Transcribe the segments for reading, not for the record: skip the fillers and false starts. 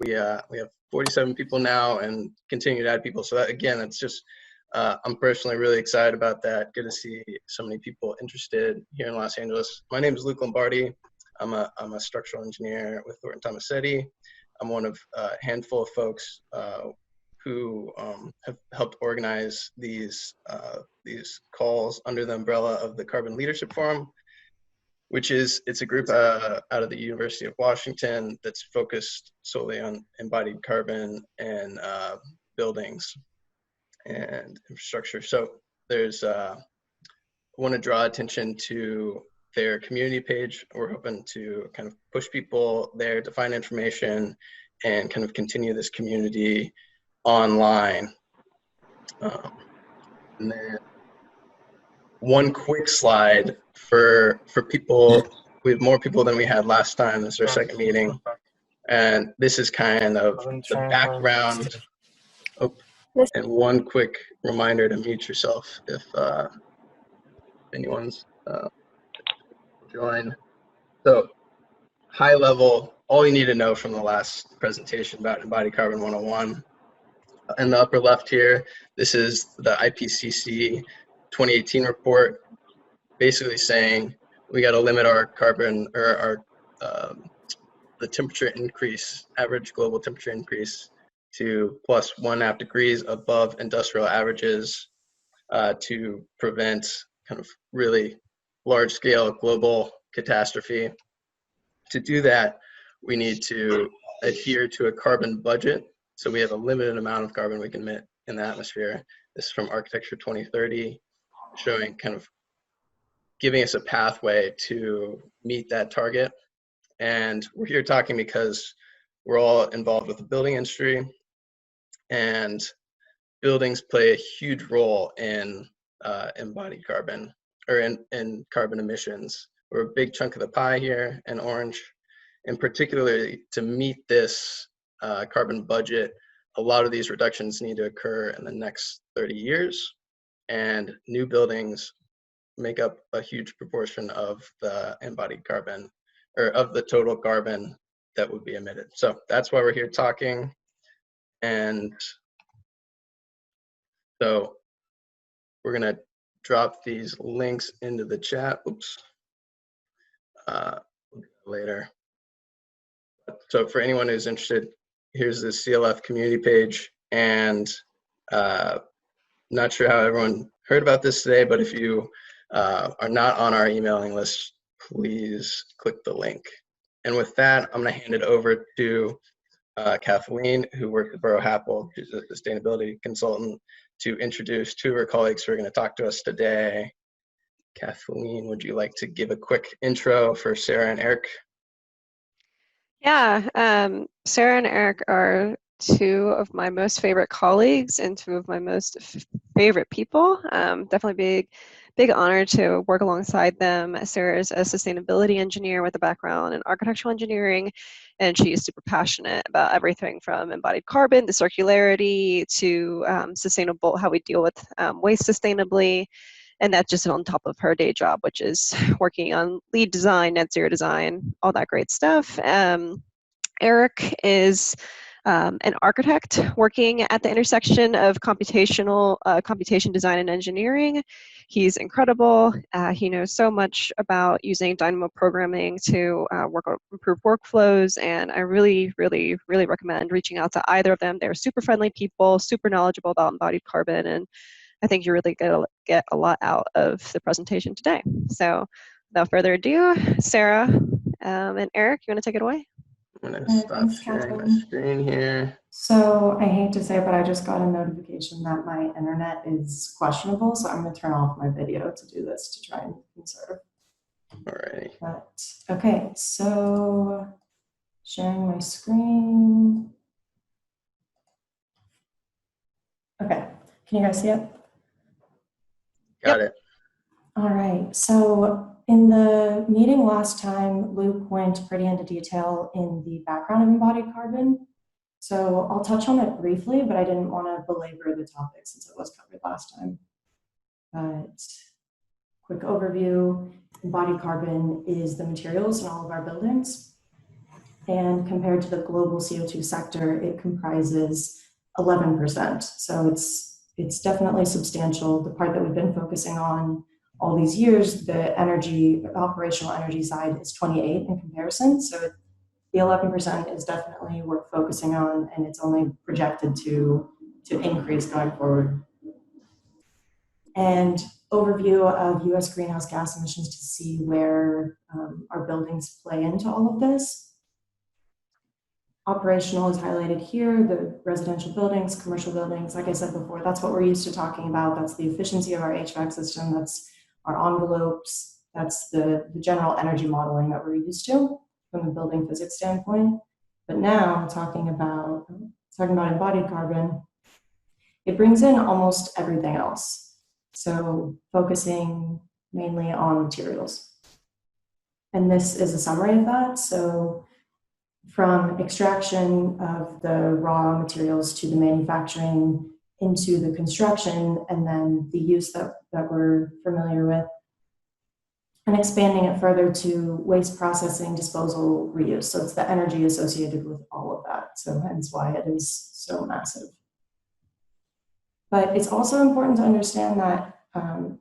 we have 47 people now and continue to add people. So that, again, it's just, I'm personally really excited about that. Good to see so many people interested here in Los Angeles. My name is Luke Lombardi. I'm a structural engineer with Thornton Tomasetti. I'm one of a handful of folks who have helped organize these calls under the umbrella of the Carbon Leadership Forum, which is, it's a group out of the University of Washington that's focused solely on embodied carbon and buildings and infrastructure. So there's, I want to draw attention to their community page. We're hoping to kind of push people there to find information and kind of continue this community online. And then one quick slide for people. We have more people than we had last time. This is our second meeting. And this is kind of the background. Oh, and one quick reminder to mute yourself if anyone's joined. So high level, all you need to know from the last presentation about Embodied Carbon 101. In the upper left here, this is the IPCC 2018 report, basically saying we got to limit our carbon, or our the temperature increase, average global temperature increase, to plus 1.5 degrees above industrial averages to prevent kind of really large scale global catastrophe. To do that, we need to adhere to a carbon budget. So we have a limited amount of carbon we can emit in the atmosphere. This is from Architecture 2030, showing kind of giving us a pathway to meet that target. And we're here talking because we're all involved with the building industry, and buildings play a huge role in embodied carbon, or in carbon emissions. We're a big chunk of the pie here in orange, and particularly to meet this carbon budget, a lot of these reductions need to occur in the next 30 years, and new buildings make up a huge proportion of the embodied carbon, or of the total carbon that would be emitted. So that's why we're here talking. And so we're gonna drop these links into the chat. Oops. Later. So for anyone who's interested, here's the CLF community page. And not sure how everyone heard about this today, but if you are not on our emailing list, please click the link. And with that, I'm gonna hand it over to Kathleen, who works at Buro Happold, who's a sustainability consultant, to introduce two of her colleagues who are gonna talk to us today. Kathleen, would you like to give a quick intro for Sara and Erik? Yeah, Sara and Erik are two of my most favorite colleagues and two of my most favorite people. Definitely big honor to work alongside them. Sara is a sustainability engineer with a background in architectural engineering, and she's super passionate about everything from embodied carbon, the circularity, to sustainable, how we deal with waste sustainably. And that's just on top of her day job, which is working on LEED design, net zero design, all that great stuff. Erik is an architect working at the intersection of computation design and engineering. He's incredible. He knows so much about using dynamo programming to improve workflows, and I really recommend reaching out to either of them. They're super friendly people, super knowledgeable about embodied carbon, and I think you're really going to get a lot out of the presentation today. So without further ado, Sara and Erik, you want to take it away? I'm going to stop sharing my screen here. So I hate to say, but I just got a notification that my internet is questionable, so I'm going to turn off my video to do this to try and conserve. All right. But okay, so sharing my screen. Okay, can you guys see it? Got it. All right, so in the meeting last time, Luke went pretty into detail in the background of embodied carbon. So I'll touch on it briefly, but I didn't want to belabor the topic since it was covered last time. But quick overview, embodied carbon is the materials in all of our buildings. And compared to the global CO2 sector, it comprises 11%. So it's definitely substantial. The part that we've been focusing on all these years, the operational energy side is 28 in comparison. So the 11% is definitely worth focusing on, and it's only projected to increase going forward. And overview of US greenhouse gas emissions to see where our buildings play into all of this. Operational is highlighted here, the residential buildings, commercial buildings. Like I said before, that's what we're used to talking about. That's the efficiency of our HVAC system. That's our envelopes. That's the general energy modeling that we're used to from a building physics standpoint. But now talking about embodied carbon, it brings in almost everything else. So focusing mainly on materials. And this is a summary of that. So from extraction of the raw materials to the manufacturing into the construction, and then the use that we're familiar with, and expanding it further to waste processing, disposal, reuse. So it's the energy associated with all of that. So hence why it is so massive. But it's also important to understand that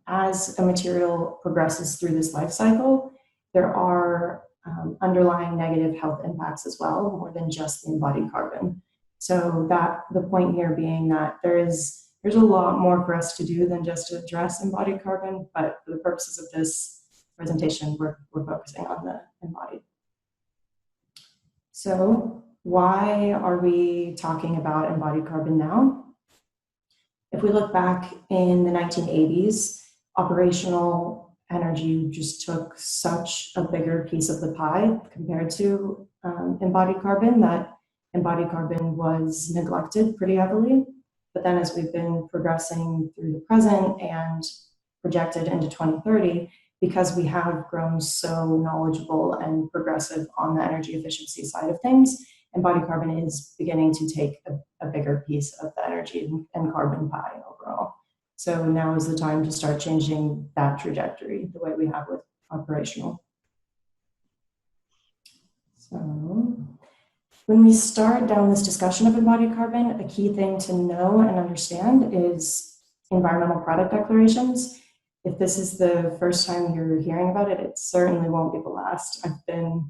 as a material progresses through this life cycle, there are underlying negative health impacts as well, more than just the embodied carbon. So that the point here being that there's a lot more for us to do than just to address embodied carbon, but for the purposes of this presentation, we're focusing on the embodied. So why are we talking about embodied carbon now? If we look back in the 1980s, operational energy just took such a bigger piece of the pie compared to embodied carbon that embodied carbon was neglected pretty heavily. But then as we've been progressing through the present and projected into 2030, because we have grown so knowledgeable and progressive on the energy efficiency side of things, embodied carbon is beginning to take a bigger piece of the energy and carbon pie overall. So now is the time to start changing that trajectory the way we have with operational. So when we start down this discussion of embodied carbon, a key thing to know and understand is environmental product declarations. If this is the first time you're hearing about it, it certainly won't be the last. I've been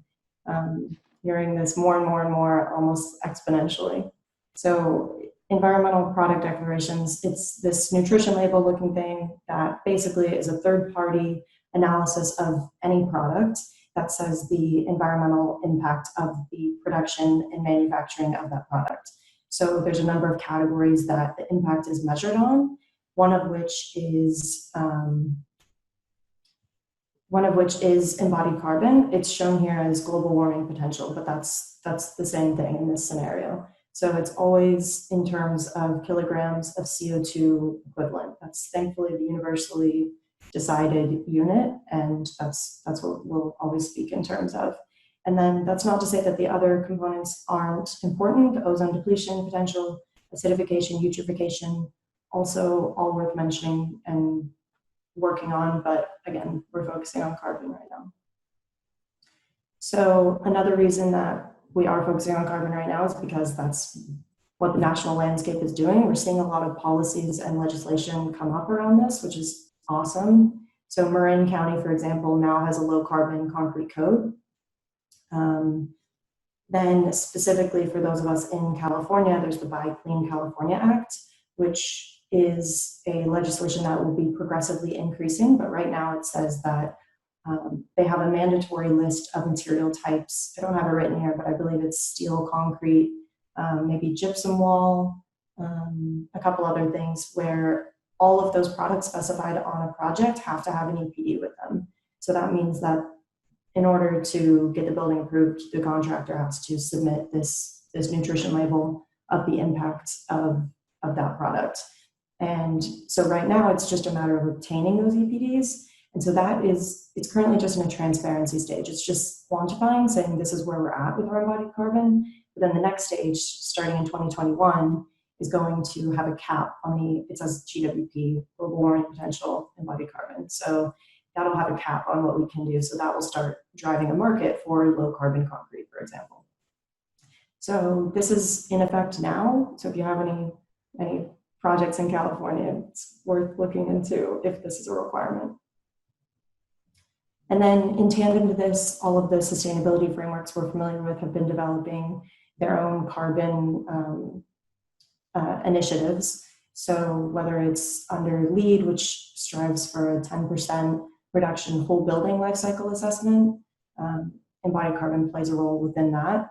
hearing this more and more and more, almost exponentially. So environmental product declarations, it's this nutrition label looking thing that basically is a third-party analysis of any product that says the environmental impact of the production and manufacturing of that product. So there's a number of categories that the impact is measured on, one of which is embodied carbon. It's shown here as global warming potential, but that's the same thing in this scenario. So it's always in terms of kilograms of CO2 equivalent. That's thankfully the universally decided unit, and that's what we'll always speak in terms of. And then that's not to say that the other components aren't important. Ozone depletion potential, acidification, eutrophication, also all worth mentioning and working on, but again, we're focusing on carbon right now. So another reason that we are focusing on carbon right now is because that's what the national landscape is doing. We're seeing a lot of policies and legislation come up around this, which is awesome. So Marin County, for example, now has a low carbon concrete code. Then specifically for those of us in California, there's the Buy Clean California Act, which is a legislation that will be progressively increasing, but right now it says that they have a mandatory list of material types. I don't have it written here, but I believe it's steel, concrete, maybe gypsum wall, a couple other things where all of those products specified on a project have to have an EPD with them. So that means that in order to get the building approved, the contractor has to submit this nutrition label of the impact of that product. And so right now it's just a matter of obtaining those EPDs. And so it's currently just in a transparency stage. It's just quantifying, saying this is where we're at with our embodied carbon. But then the next stage, starting in 2021, is going to have a cap on it says GWP, global warming potential embodied carbon. So that'll have a cap on what we can do. So that will start driving a market for low carbon concrete, for example. So this is in effect now. So if you have any projects in California, it's worth looking into if this is a requirement. And then in tandem to this, all of the sustainability frameworks we're familiar with have been developing their own carbon initiatives. So whether it's under LEED, which strives for a 10% reduction whole building life cycle assessment, embodied carbon plays a role within that.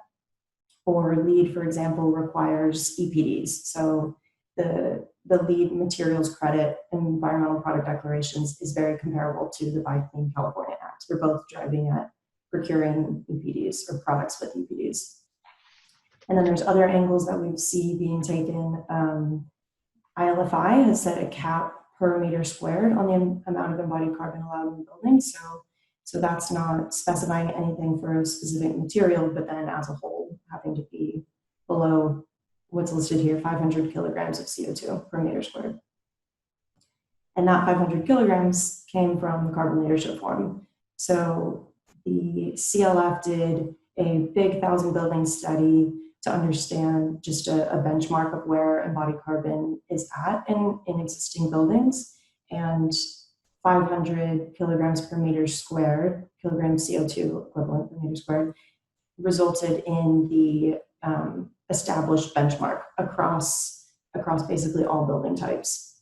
Or LEED, for example, requires EPDs. So the LEED materials credit and environmental product declarations is very comparable to the Buy Clean California Act. We're both driving at procuring EPDs or products with EPDs. And then there's other angles that we see being taken. ILFI has set a cap per meter squared on the amount of embodied carbon allowed in the building. So that's not specifying anything for a specific material, but then as a whole having to be below what's listed here, 500 kilograms of CO2 per meter squared. And that 500 kilograms came from the Carbon Leadership Forum. So the CLF did a big 1,000 building study to understand just a benchmark of where embodied carbon is at in existing buildings. And 500 kilograms per meter squared, kilogram CO2 equivalent per meter squared, resulted in the established benchmark across basically all building types.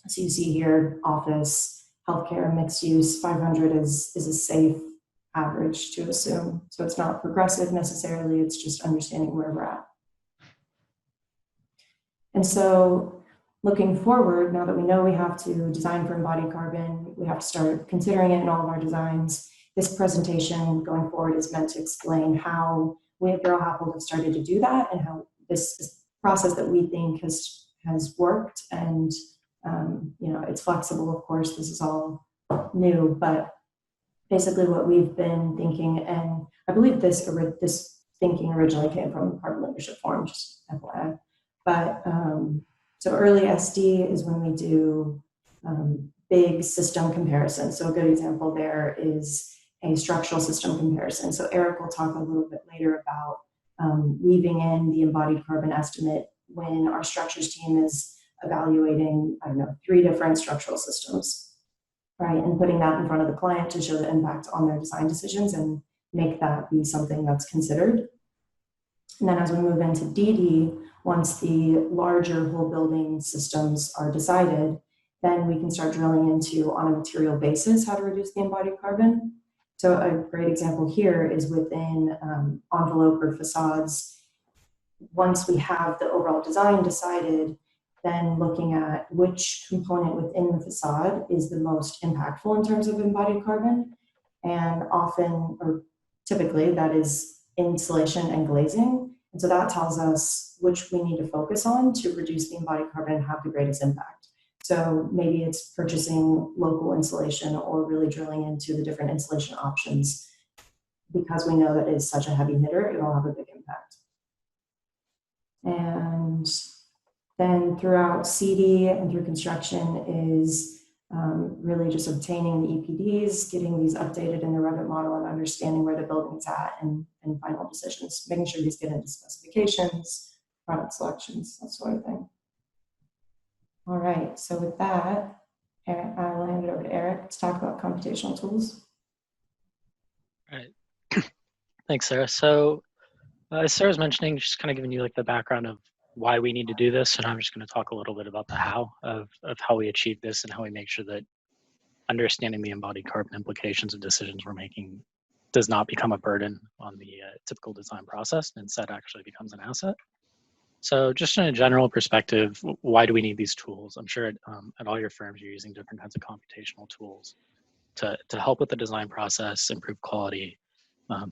So you see here, office, healthcare, mixed use, 500 is a safe average to assume. So it's not progressive necessarily, it's just understanding where we're at. And so looking forward, now that we know we have to design for embodied carbon, we have to start considering it in all of our designs. This presentation going forward is meant to explain how we at Buro Happold have started to do that and how this process that we think has worked. And you know, it's flexible, of course, this is all new, but basically what we've been thinking, and I believe this thinking originally came from the Carbon Leadership Forum, just FYI. But so early SD is when we do big system comparisons. So a good example there is a structural system comparison. So Erik will talk a little bit later about weaving in the embodied carbon estimate when our structures team is evaluating, I don't know, 3 different structural systems, right? And putting that in front of the client to show the impact on their design decisions and make that be something that's considered. And then as we move into DD, once the larger whole building systems are decided, then we can start drilling into, on a material basis, how to reduce the embodied carbon. So a great example here is within envelope or facades. Once we have the overall design decided, then looking at which component within the facade is the most impactful in terms of embodied carbon. And often, or typically, that is insulation and glazing. And so that tells us which we need to focus on to reduce the embodied carbon and have the greatest impact. So maybe it's purchasing local insulation or really drilling into the different insulation options. Because we know that it is such a heavy hitter, it will have a big impact. And then throughout CD and through construction is really just obtaining the EPDs, getting these updated in the Revit model and understanding where the building's at and final decisions, making sure these get into specifications, product selections, that sort of thing. All right, so with that, I'll hand it over to Erik to talk about computational tools. All right, thanks, Sarah. So as Sarah's mentioning, just kind of giving you like the background of why we need to do this, and I'm just going to talk a little bit about the how of how we achieve this and how we make sure that understanding the embodied carbon implications of decisions we're making does not become a burden on the typical design process, and instead actually becomes an asset. So just in a general perspective, why do we need these tools? I'm sure at all your firms you're using different kinds of computational tools to help with the design process, improve quality,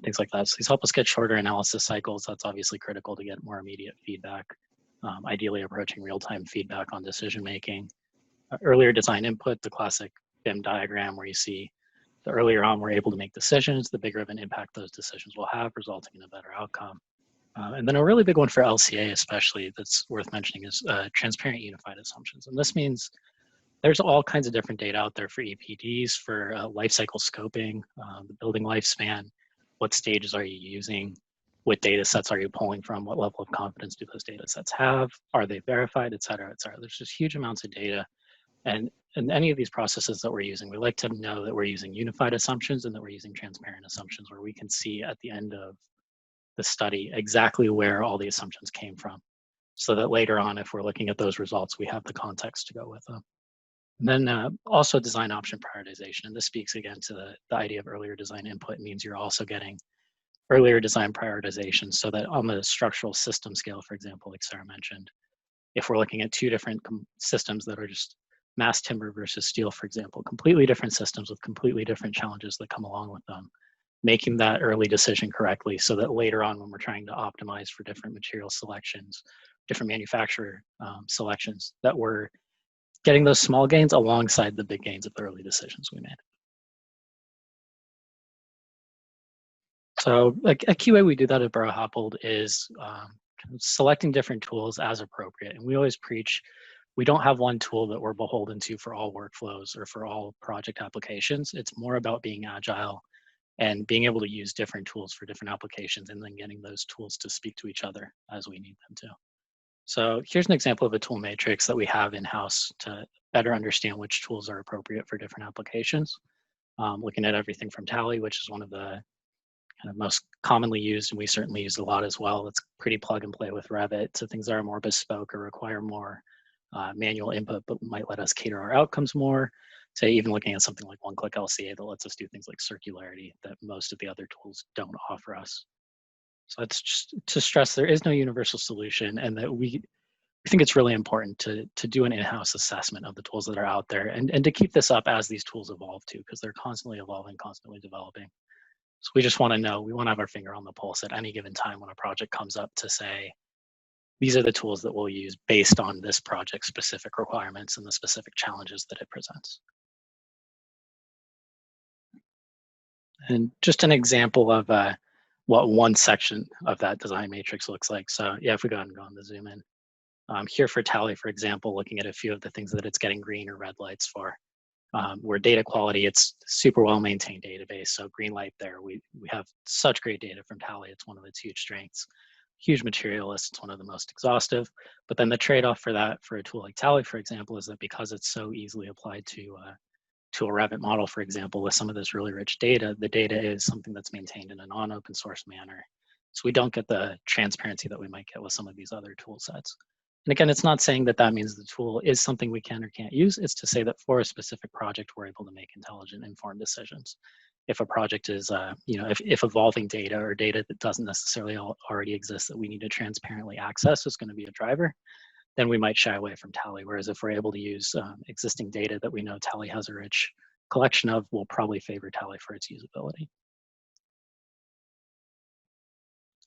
things like that. So these help us get shorter analysis cycles. That's obviously critical to get more immediate feedback, ideally approaching real-time feedback on decision making. Earlier design input, the classic BIM diagram where you see the earlier on we're able to make decisions, the bigger of an impact those decisions will have, resulting in a better outcome. And then a really big one for LCA especially that's worth mentioning is transparent unified assumptions. And this means there's all kinds of different data out there for EPDs, for life cycle scoping, the building lifespan, what stages are you using, what data sets are you pulling from? What level of confidence do those data sets have? Are they verified, et cetera, et cetera? There's just huge amounts of data. And in any of these processes that we're using, we like to know that we're using unified assumptions and that we're using transparent assumptions where we can see at the end of the study exactly where all the assumptions came from. So that later on, if we're looking at those results, we have the context to go with them. And then also design option prioritization. And this speaks again to the idea of earlier design input. It means you're also getting earlier design prioritization so that on the structural system scale, for example, like Sara mentioned, if we're looking at two different systems that are just mass timber versus steel, for example, completely different systems with completely different challenges that come along with them, making that early decision correctly so that later on when we're trying to optimize for different material selections, different manufacturer selections, that we're getting those small gains alongside the big gains of the early decisions we made. So a key way we do that at Buro Happold is selecting different tools as appropriate. And we always preach, we don't have one tool that we're beholden to for all workflows or for all project applications. It's more about being agile and being able to use different tools for different applications and then getting those tools to speak to each other as we need them to. So here's an example of a tool matrix that we have in-house to better understand which tools are appropriate for different applications. Looking at everything from Tally, which is one of the kind of most commonly used, and we certainly use a lot as well. It's pretty plug and play with Revit. So things that are more bespoke or require more manual input, but might let us cater our outcomes more, to even looking at something like one-click LCA that lets us do things like circularity that most of the other tools don't offer us. So it's just to stress there is no universal solution, and that we think it's really important to do an in-house assessment of the tools that are out there and to keep this up as these tools evolve too, because they're constantly evolving, constantly developing. So we just want to know, we want to have our finger on the pulse at any given time when a project comes up to say, these are the tools that we'll use based on this project specific requirements and the specific challenges that it presents. And just an example of what one section of that design matrix looks like. So yeah, if we go ahead and go on the zoom in. Here for Tally, for example, looking at a few of the things that it's getting green or red lights for. Where data quality, it's super well maintained database. So green light there, we have such great data from Tally. It's one of its huge strengths. Huge materialist, it's one of the most exhaustive. But then the trade-off for that, for a tool like Tally, for example, is that because it's so easily applied to a Revit model, for example, with some of this really rich data, the data is something that's maintained in a non-open source manner. So we don't get the transparency that we might get with some of these other tool sets. And again, it's not saying that that means the tool is something we can or can't use. It's to say that for a specific project, we're able to make intelligent, informed decisions. If a project is, if evolving data or data that doesn't necessarily already exist that we need to transparently access is going to be a driver, then we might shy away from Tally. Whereas if we're able to use existing data that we know Tally has a rich collection of, we'll probably favor Tally for its usability.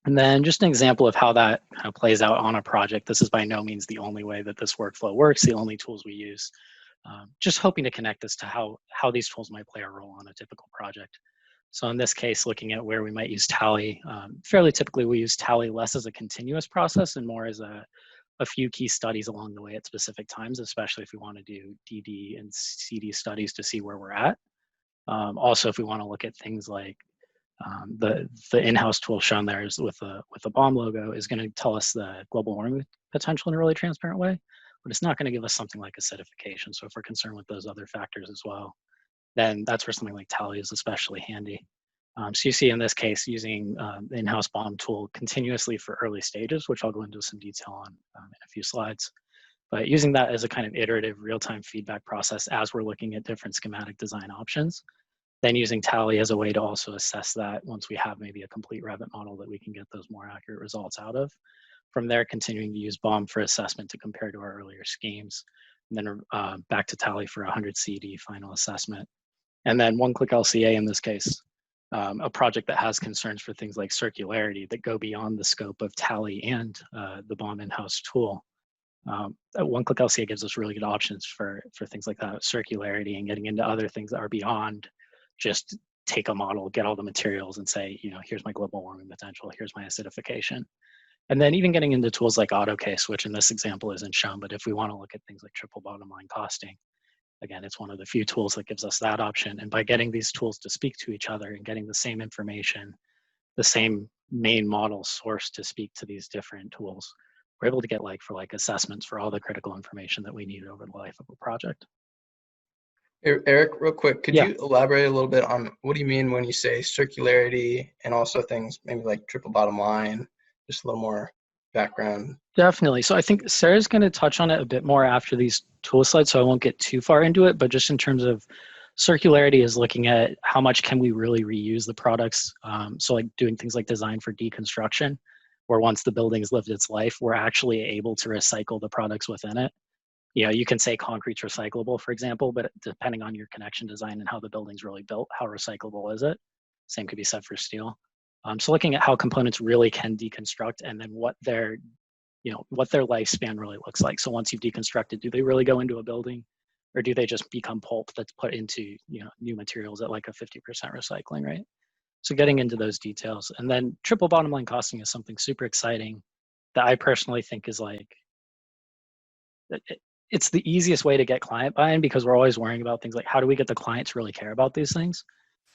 And then just an example of how that kind of plays out on a project. This is by no means the only way that this workflow works, the only tools we use. Just hoping to connect this to how these tools might play a role on a typical project. So in this case, looking at where we might use Tally, fairly typically we use Tally less as a continuous process and more as a few key studies along the way at specific times, especially if we want to do DD and CD studies to see where we're at. Also, if we want to look at things like the in-house tool shown there is with the BHoM logo is going to tell us the global warming potential in a really transparent way, but it's not going to give us something like acidification. So if we're concerned with those other factors as well, then that's where something like Tally is especially handy. So you see in this case using the in-house BHoM tool continuously for early stages, which I'll go into some detail on in a few slides. But using that as a kind of iterative real-time feedback process as we're looking at different schematic design options. Then using Tally as a way to also assess that once we have maybe a complete Revit model that we can get those more accurate results out of. From there, continuing to use BHoM for assessment to compare to our earlier schemes. And then back to Tally for 100 CD final assessment. And then one-click LCA in this case, a project that has concerns for things like circularity that go beyond the scope of Tally and the BHoM in-house tool. One-click LCA gives us really good options for things like that, circularity and getting into other things that are beyond just take a model, get all the materials and say, here's my global warming potential, here's my acidification. And then even getting into tools like AutoCase, which in this example isn't shown, but if we want to look at things like triple bottom line costing, again, it's one of the few tools that gives us that option. And by getting these tools to speak to each other and getting the same information, the same main model source to speak to these different tools, we're able to get like assessments for all the critical information that we need over the life of a project. Eric, real quick, could Yeah. you elaborate a little bit on what do you mean when you say circularity and also things maybe like triple bottom line, just a little more background? Definitely. So I think Sarah's going to touch on it a bit more after these tool slides, so I won't get too far into it, but just in terms of circularity is looking at how much can we really reuse the products. So like doing things like design for deconstruction, where once the building's lived its life, we're actually able to recycle the products within it. You know, you can say concrete's recyclable, for example, but depending on your connection design and how the building's really built, how recyclable is it? Same could be said for steel. So looking at how components really can deconstruct and then what their lifespan really looks like. So once you've deconstructed, do they really go into a building, or do they just become pulp that's put into new materials at like a 50% recycling rate? So getting into those details. And then triple bottom line costing is something super exciting that I personally think is like, it's the easiest way to get client buy-in, because we're always worrying about things like how do we get the client to really care about these things?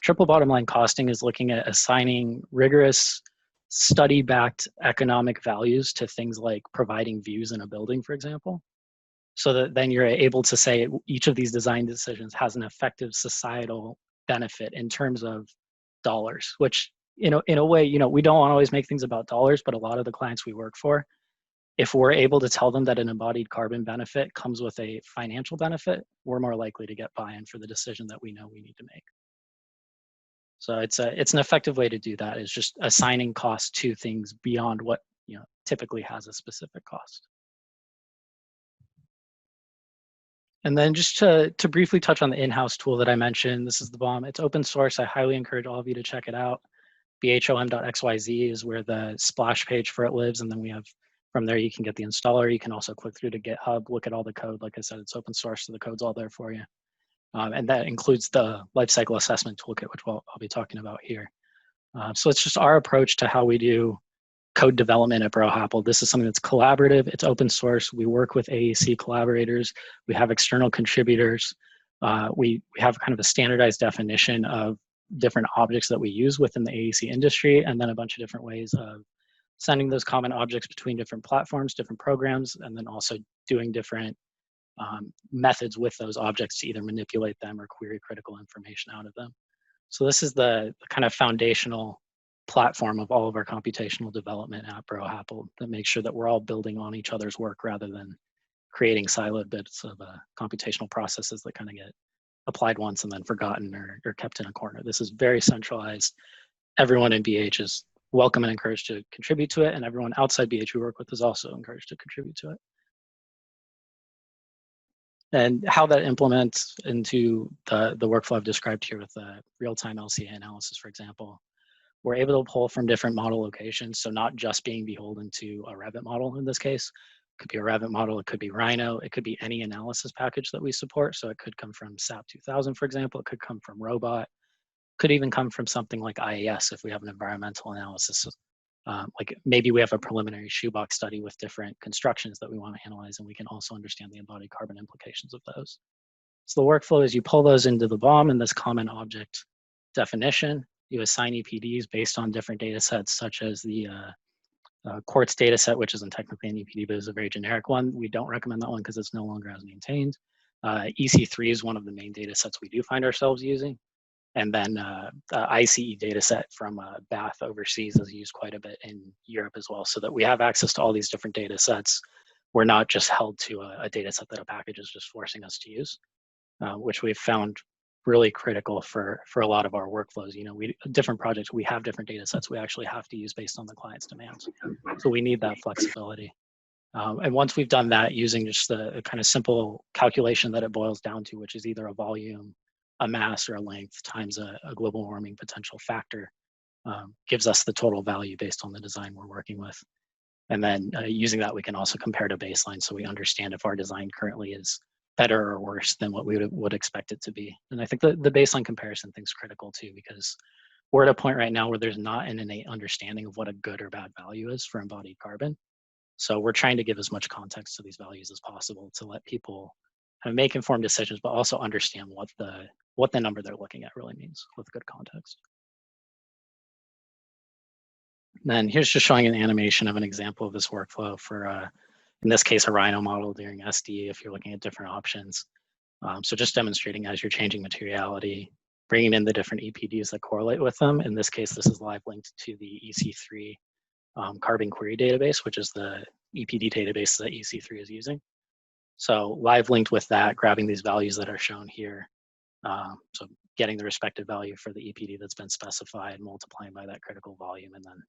Triple bottom line costing is looking at assigning rigorous study-backed economic values to things like providing views in a building, for example, so that then you're able to say each of these design decisions has an effective societal benefit in terms of dollars, which in a way, we don't want to always make things about dollars, but a lot of the clients we work for, if we're able to tell them that an embodied carbon benefit comes with a financial benefit, we're more likely to get buy-in for the decision that we know we need to make. So it's an effective way to do that, is just assigning cost to things beyond what typically has a specific cost. And then just to briefly touch on the in-house tool that I mentioned, this is the BHoM. It's open source. I highly encourage all of you to check it out. BHoM.xyz is where the splash page for it lives, and then we have from there you can get the installer. You can also click through to GitHub, look at all the code. Like I said, it's open source, so the code's all there for you. And that includes the lifecycle assessment toolkit, which I'll be talking about here. So it's just our approach to how we do code development at Buro Happold. This is something that's collaborative. It's open source. We work with AEC collaborators. We have external contributors. We have kind of a standardized definition of different objects that we use within the AEC industry, and then a bunch of different ways of sending those common objects between different platforms, different programs, and then also doing different methods with those objects to either manipulate them or query critical information out of them. So this is the kind of foundational platform of all of our computational development at Buro Happold that makes sure that we're all building on each other's work rather than creating siloed bits of computational processes that kind of get applied once and then forgotten or kept in a corner. This is very centralized. Everyone in BH is welcome and encouraged to contribute to it, and everyone outside BH we work with is also encouraged to contribute to it. And how that implements into the workflow I've described here with the real-time LCA analysis, for example, we're able to pull from different model locations. So not just being beholden to a Revit model in this case. It could be a Revit model, it could be Rhino, it could be any analysis package that we support. So it could come from SAP 2000, for example, it could come from Robot, could even come from something like IAS if we have an environmental analysis. Like maybe we have a preliminary shoebox study with different constructions that we want to analyze, and we can also understand the embodied carbon implications of those. So the workflow is you pull those into the BHoM in this common object definition. You assign EPDs based on different data sets, such as the Quartz data set, which isn't technically an EPD, but is a very generic one. We don't recommend that one because it's no longer as maintained. EC3 is one of the main data sets we do find ourselves using. And then the ICE data set from Bath overseas is used quite a bit in Europe as well, so that we have access to all these different data sets. We're not just held to a data set that a package is just forcing us to use, which we've found really critical for a lot of our workflows. Different projects, we have different data sets we actually have to use based on the client's demands. So we need that flexibility. And once we've done that using just the kind of simple calculation that it boils down to, which is either a volume, a mass, or a length times a global warming potential factor, gives us the total value based on the design we're working with. And then using that, we can also compare to baseline, so we understand if our design currently is better or worse than what we would expect it to be. And I think the baseline comparison thing's critical too, because we're at a point right now where there's not an innate understanding of what a good or bad value is for embodied carbon. So we're trying to give as much context to these values as possible to let people kind of make informed decisions, but also understand what the number they're looking at really means with good context. then here's just showing an animation of an example of this workflow for, in this case, a Rhino model during SD if you're looking at different options. So just demonstrating as you're changing materiality, bringing in the different EPDs that correlate with them. In this case, this is live linked to the EC3 carbon query database, which is the EPD database that EC3 is using. So live linked with that, grabbing these values that are shown here. So getting the respective value for the EPD that's been specified, multiplying by that critical volume, and then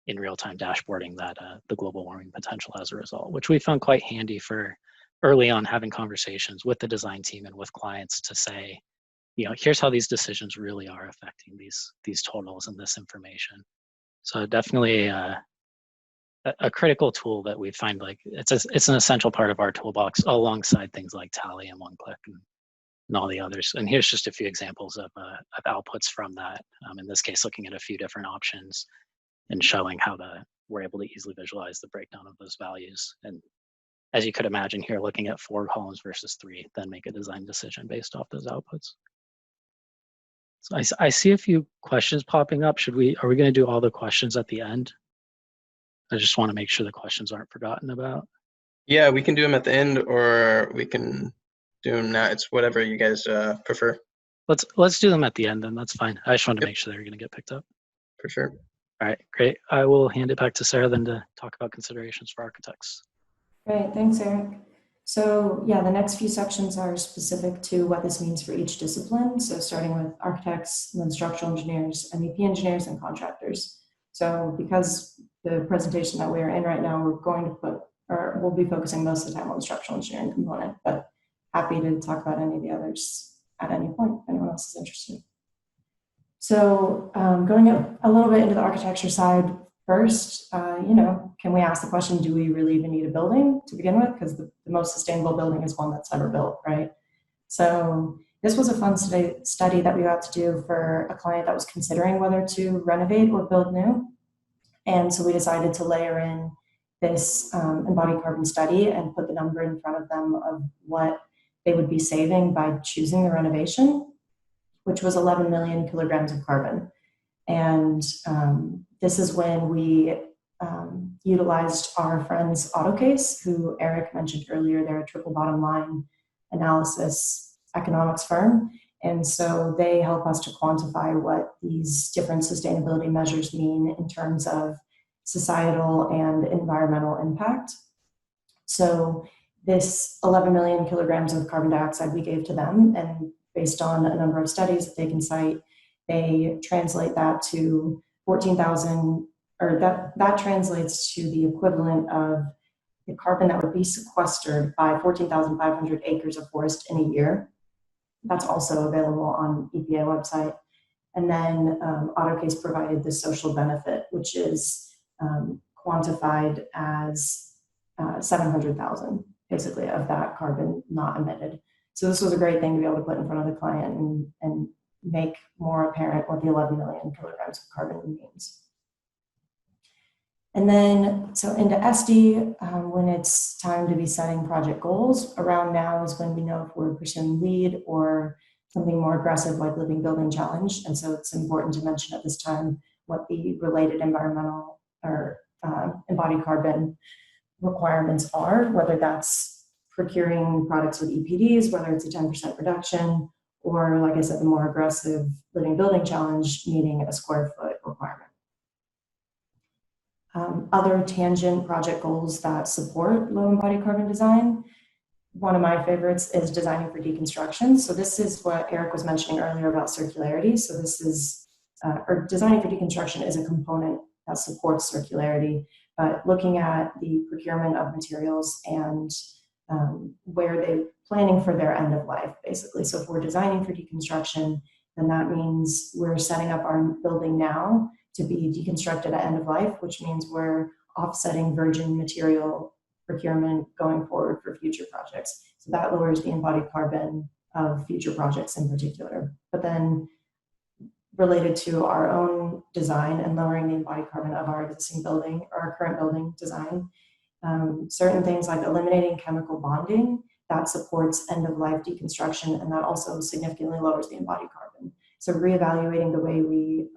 in real-time dashboarding that the global warming potential as a result, which we found quite handy for early on having conversations with the design team and with clients to say, you know, here's how these decisions really are affecting these totals and this information. So definitely a critical tool that we find like it's an essential part of our toolbox alongside things like Tally and OneClick and all the others. And here's just a few examples of outputs from that. In this case, looking at a few different options and showing how we're able to easily visualize the breakdown of those values. And as you could imagine here, looking at 4 columns versus 3, then make a design decision based off those outputs. So I see a few questions popping up. Are we going to do all the questions at the end? I just want to make sure the questions aren't forgotten about. Yeah, we can do them at the end, or we can do them now. It's whatever you guys prefer. Let's do them at the end, then. That's fine. I just wanted to make sure they were going to get picked up. For sure. All right, great. I will hand it back to Sara then to talk about considerations for architects. Great, thanks, Erik. So yeah, the next few sections are specific to what this means for each discipline. So starting with architects, and then structural engineers, MEP engineers, and contractors. So because the presentation that we are in right now, we'll be focusing most of the time on the structural engineering component, but happy to talk about any of the others at any point if anyone else is interested. So going up a little bit into the architecture side first, can we ask the question, do we really even need a building to begin with? Because the most sustainable building is one that's ever built, right? So this was a fun study that we got to do for a client that was considering whether to renovate or build new. And so we decided to layer in this embodied carbon study and put the number in front of them of what they would be saving by choosing the renovation, which was 11 million kilograms of carbon. And this is when we utilized our friends AutoCase, who Erik mentioned earlier. They're a triple bottom line analysis economics firm. And so they help us to quantify what these different sustainability measures mean in terms of societal and environmental impact. So this 11 million kilograms of carbon dioxide we gave to them, and based on a number of studies that they can cite, they translate that to 14,000, or that translates to the equivalent of the carbon that would be sequestered by 14,500 acres of forest in a year. That's also available on EPA website. And then AutoCase provided the social benefit, which is quantified as 700,000, basically, of that carbon not emitted. So this was a great thing to be able to put in front of the client and make more apparent what the 11 million kilograms of carbon means. And then, so into SD, when it's time to be setting project goals, around now is when we know if we're pursuing LEED or something more aggressive like Living Building Challenge. And so it's important to mention at this time what the related environmental or embodied carbon requirements are, whether that's procuring products with EPDs, whether it's a 10% reduction, or like I said, the more aggressive Living Building Challenge, meaning a square foot requirement. Other tangent project goals that support low embodied carbon design. One of my favorites is designing for deconstruction. So this is what Erik was mentioning earlier about circularity. So this is, or designing for deconstruction is a component that supports circularity, but looking at the procurement of materials and where they're planning for their end of life, basically. So if we're designing for deconstruction, then that means we're setting up our building now to be deconstructed at end of life, which means we're offsetting virgin material procurement going forward for future projects. So that lowers the embodied carbon of future projects in particular. But then related to our own design and lowering the embodied carbon of our existing building or our current building design, certain things like eliminating chemical bonding, that supports end of life deconstruction, and that also significantly lowers the embodied carbon. So reevaluating the way we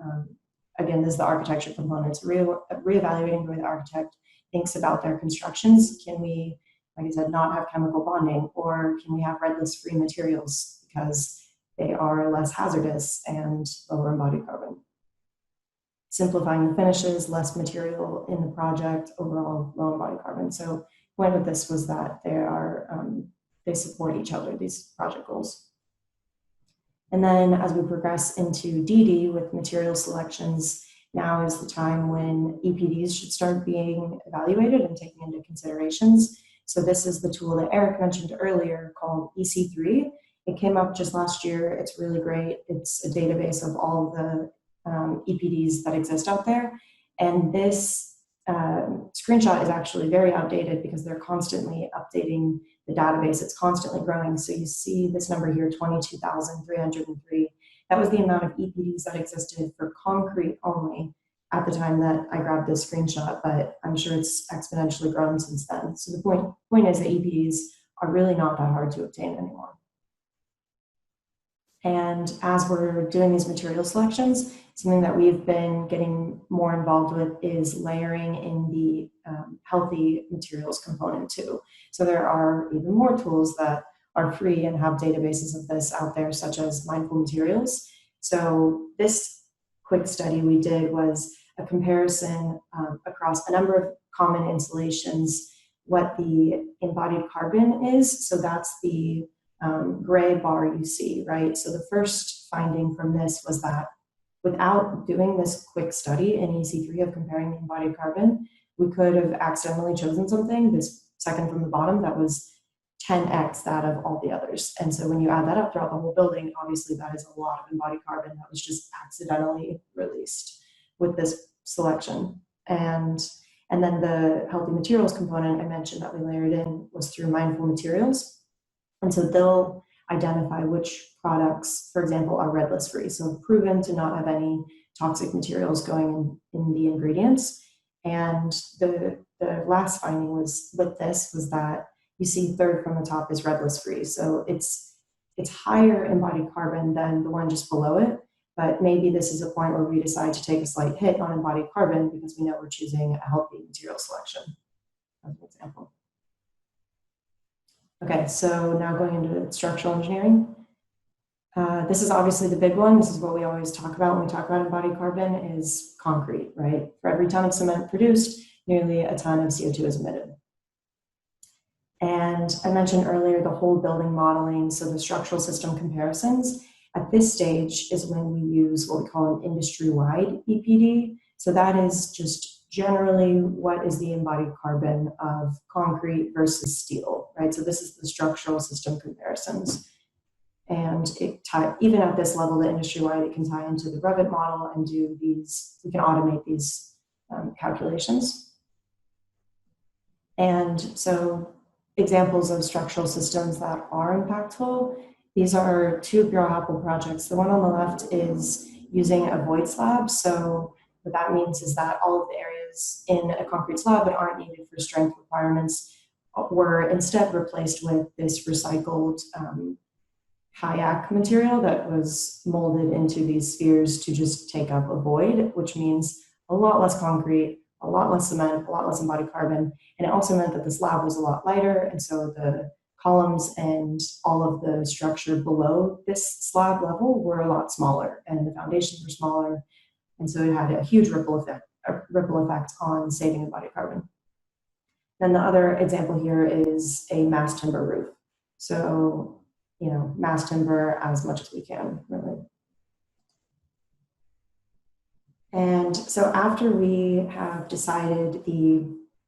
again, this is the architecture components, reevaluating the way the architect thinks about their constructions. Can we, like I said, not have chemical bonding, or can we have redless free materials because they are less hazardous and lower embodied carbon? Simplifying the finishes, less material in the project, overall low embodied carbon. So the point of this was that they support each other, these project goals. And then as we progress into DD with material selections, now is the time when EPDs should start being evaluated and taken into considerations. So this is the tool that Erik mentioned earlier called EC3. It came up just last year. It's really great. It's a database of all the EPDs that exist out there. And this screenshot is actually very outdated because they're constantly updating the database. It's constantly growing. So you see this number here, 22,303. That was the amount of EPDs that existed for concrete only at the time that I grabbed this screenshot, but I'm sure it's exponentially grown since then. So the point is that EPDs are really not that hard to obtain anymore. And as we're doing these material selections, something that we've been getting more involved with is layering in the healthy materials component too. So there are even more tools that are free and have databases of this out there, such as Mindful Materials. So this quick study we did was a comparison across a number of common installations, what the embodied carbon is. So that's the gray bar you see, right? So the first finding from this was that without doing this quick study in EC3 of comparing the embodied carbon, we could have accidentally chosen something, this second from the bottom, that was 10x that of all the others. And so when you add that up throughout the whole building, obviously that is a lot of embodied carbon that was just accidentally released with this selection. And then the healthy materials component I mentioned that we layered in was through Mindful Materials. And so they'll identify which products, for example, are redless free. So proven to not have any toxic materials going in the ingredients. And the last finding was with this was that you see third from the top is redless free. So it's higher embodied carbon than the one just below it. But maybe this is a point where we decide to take a slight hit on embodied carbon because we know we're choosing a healthy material selection, as an example. Okay, so now going into structural engineering. This is obviously the big one. This is what we always talk about when we talk about embodied carbon is concrete, right? For every ton of cement produced, nearly a ton of CO2 is emitted. And I mentioned earlier the whole building modeling, so the structural system comparisons. At this stage is when we use what we call an industry-wide EPD. So that is just generally what is the embodied carbon of concrete versus steel, right? So this is the structural system comparisons. And even at this level, the industry-wide, it can tie into the Revit model and do these, we can automate these calculations. And so examples of structural systems that are impactful, these are two Buro Happold projects. The one on the left is using a void slab. So what that means is that all of the areas in a concrete slab that aren't needed for strength requirements were instead replaced with this recycled kayak material that was molded into these spheres to just take up a void, which means a lot less concrete, a lot less cement, a lot less embodied carbon. And it also meant that the slab was a lot lighter. And so the columns and all of the structure below this slab level were a lot smaller and the foundations were smaller. And so it had a huge ripple effect on saving embodied carbon. Then the other example here is a mass timber roof. So, you know, mass timber as much as we can, really. And so after we have decided the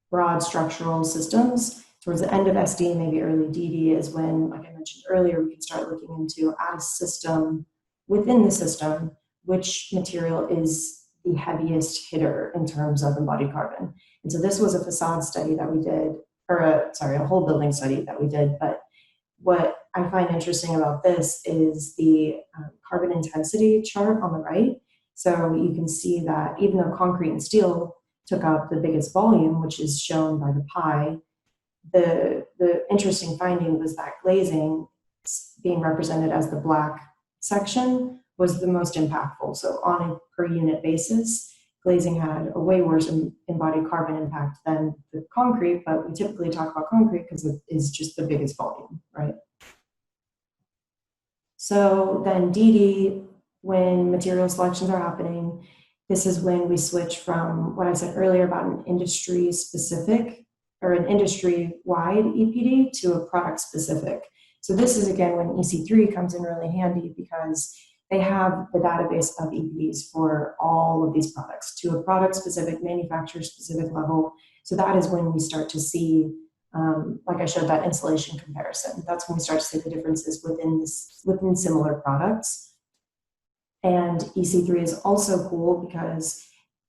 broad structural systems, towards the end of SD, maybe early DD is when, like I mentioned earlier, we can start looking into at a system, within the system, which material is the heaviest hitter in terms of embodied carbon. And so this was a facade study that we did, or a whole building study that we did. But what I find interesting about this is the carbon intensity chart on the right. So you can see that even though concrete and steel took up the biggest volume, which is shown by the pie, the interesting finding was that glazing being represented as the black section was the most impactful. So on a per unit basis, glazing had a way worse embodied carbon impact than the concrete, but we typically talk about concrete because it is just the biggest volume, right? So then DD, when material selections are happening, this is when we switch from what I said earlier about an industry specific or an industry-wide EPD to a product specific. So this is again when EC3 comes in really handy because they have the database of EPDs for all of these products to a product specific, manufacturer specific level. So that is when we start to see, like I showed that insulation comparison. That's when we start to see the differences within similar products. And EC3 is also cool because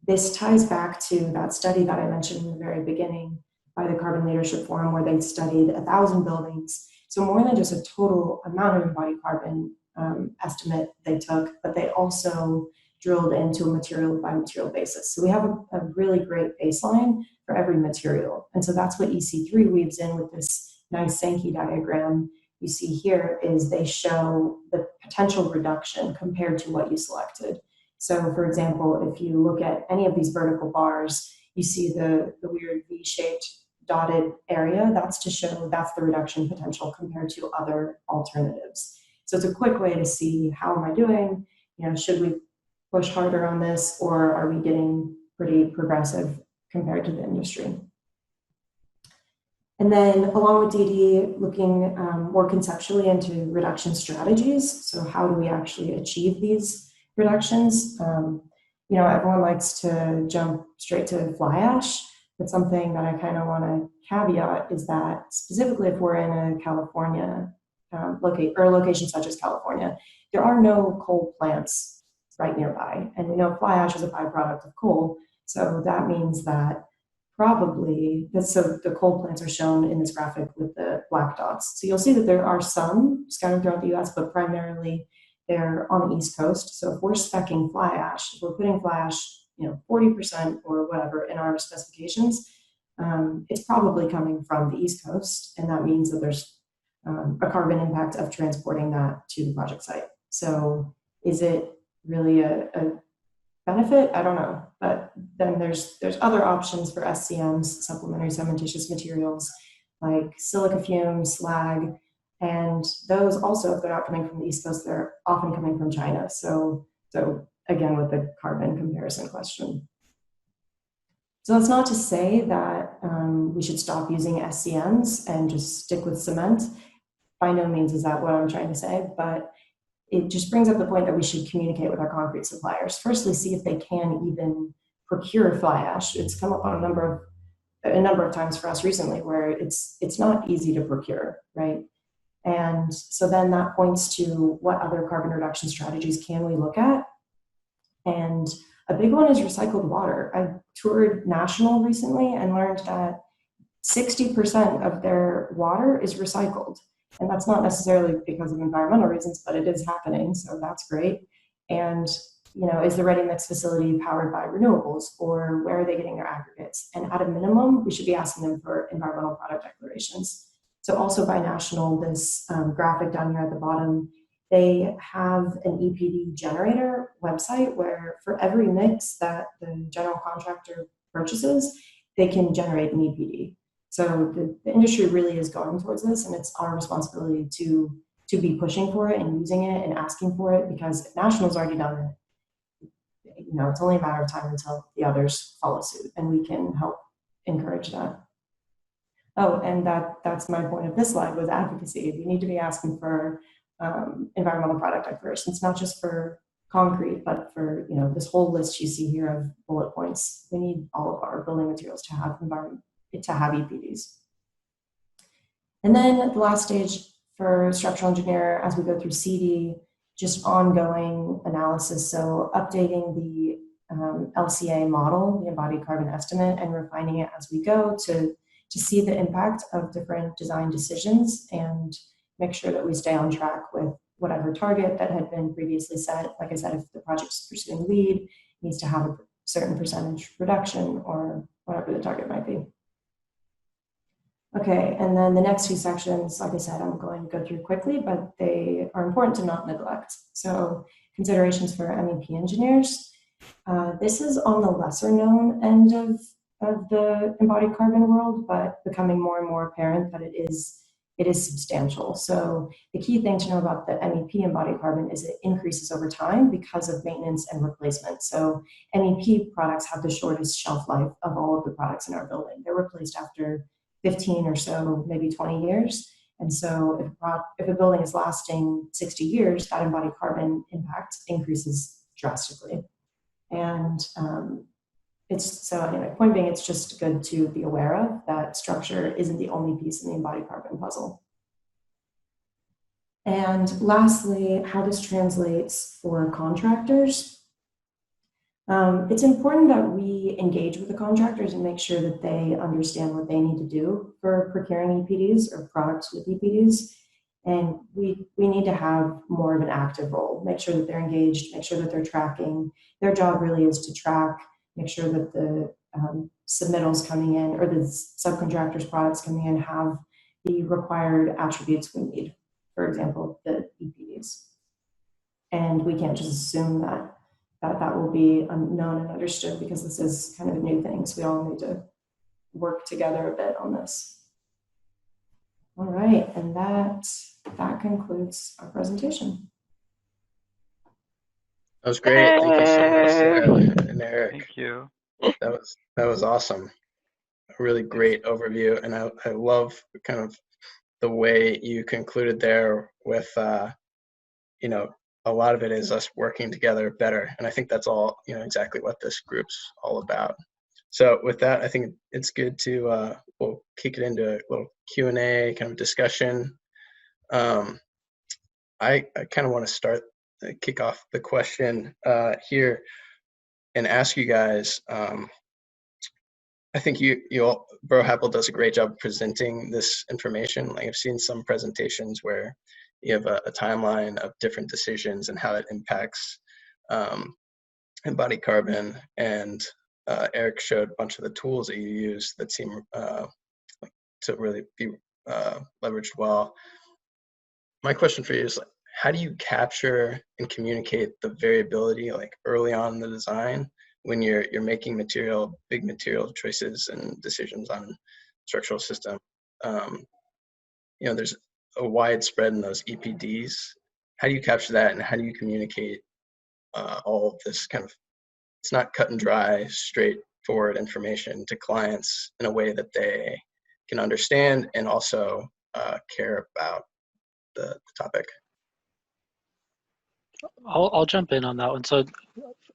this ties back to that study that I mentioned in the very beginning by the Carbon Leadership Forum, where they studied 1,000 buildings. So more than just a total amount of embodied carbon estimate they took, but they also drilled into a material by material basis. So we have a really great baseline for every material. And so that's what EC3 weaves in with this nice Sankey diagram you see here is they show the potential reduction compared to what you selected. So for example, if you look at any of these vertical bars, you see the weird V-shaped dotted area. That's to show that's the reduction potential compared to other alternatives. So it's a quick way to see how am I doing? You know, should we push harder on this, or are we getting pretty progressive compared to the industry? And then along with DD, looking more conceptually into reduction strategies. So how do we actually achieve these reductions? You know, everyone likes to jump straight to fly ash, but something that I kind of want to caveat is that specifically if we're in a California location such as California, there are no coal plants right nearby. And we know fly ash is a byproduct of coal. So that means that probably, so the coal plants are shown in this graphic with the black dots. So you'll see that there are some scattered throughout the US, but primarily they're on the East Coast. So if we're speccing fly ash, if we're putting fly ash, 40% or whatever in our specifications, it's probably coming from the East Coast. And that means that there's a carbon impact of transporting that to the project site. So is it really a benefit? I don't know. But then there's other options for SCMs, supplementary cementitious materials, like silica fumes, slag, and those also, if they're not coming from the East Coast, they're often coming from China. So again, with the carbon comparison question. So that's not to say that we should stop using SCMs and just stick with cement. By no means is that what I'm trying to say, but it just brings up the point that we should communicate with our concrete suppliers. Firstly, see if they can even procure fly ash. It's come up on a number of times for us recently where it's not easy to procure, right? And so then that points to what other carbon reduction strategies can we look at. And a big one is recycled water. I toured National recently and learned that 60% of their water is recycled. And that's not necessarily because of environmental reasons, but it is happening, so that's great. And, is the ready mix facility powered by renewables, or where are they getting their aggregates? And at a minimum, we should be asking them for environmental product declarations. So also by National, this graphic down here at the bottom, they have an EPD generator website where for every mix that the general contractor purchases, they can generate an EPD. So the industry really is going towards this, and it's our responsibility to be pushing for it and using it and asking for it, because if National's already done it, it's only a matter of time until the others follow suit, and we can help encourage that. Oh, and that's my point of this slide was advocacy. We need to be asking for environmental product declarations, not just for concrete, but for this whole list you see here of bullet points. We need all of our building materials to have EPDs. And then the last stage for structural engineer, as we go through CD, just ongoing analysis. So updating the LCA model, the embodied carbon estimate, and refining it as we go to see the impact of different design decisions and make sure that we stay on track with whatever target that had been previously set. Like I said, if the project's pursuing LEED, it needs to have a certain percentage reduction or whatever the target might be. Okay, and then the next few sections, like I said, I'm going to go through quickly, but they are important to not neglect. So considerations for MEP engineers. This is on the lesser known end of the embodied carbon world, but becoming more and more apparent that it is substantial. So the key thing to know about the MEP embodied carbon is it increases over time because of maintenance and replacement. So MEP products have the shortest shelf life of all of the products in our building. They're replaced after 15 or so, maybe 20 years. And so if a building is lasting 60 years, that embodied carbon impact increases drastically. And so anyway, point being, it's just good to be aware of that structure isn't the only piece in the embodied carbon puzzle. And lastly, how this translates for contractors. It's important that we engage with the contractors and make sure that they understand what they need to do for procuring EPDs or products with EPDs. And we need to have more of an active role, make sure that they're engaged, make sure that they're tracking. Their job really is to track, make sure that the submittals coming in or the subcontractors' products coming in have the required attributes we need, for example, the EPDs. And we can't just assume that will be known and understood because this is kind of a new thing. So we all need to work together a bit on this. All right, and that concludes our presentation. That was great. Thank you so much, Sara and Erik. Thank you. That was awesome. A really great overview, and I love kind of the way you concluded there with you know, a lot of it is us working together better, and I think that's all, you know, exactly what this group's all about. So with that, I think it's good to we'll kick it into a little Q&A kind of discussion. I kind of want to start kick off the question here and ask you guys. I think Buro Happold does a great job of presenting this information. Like, I've seen some presentations where you have a timeline of different decisions and how it impacts embodied carbon. And Erik showed a bunch of the tools that you use that seem to really be leveraged well. My question for you is, like, how do you capture and communicate the variability like early on in the design when you're making big material choices and decisions on structural system? You know, there's a wide spread in those EPDs. How do you capture that, and how do you communicate all of this kind of, it's not cut and dry, straightforward information to clients in a way that they can understand and also care about the topic? I'll jump in on that one. So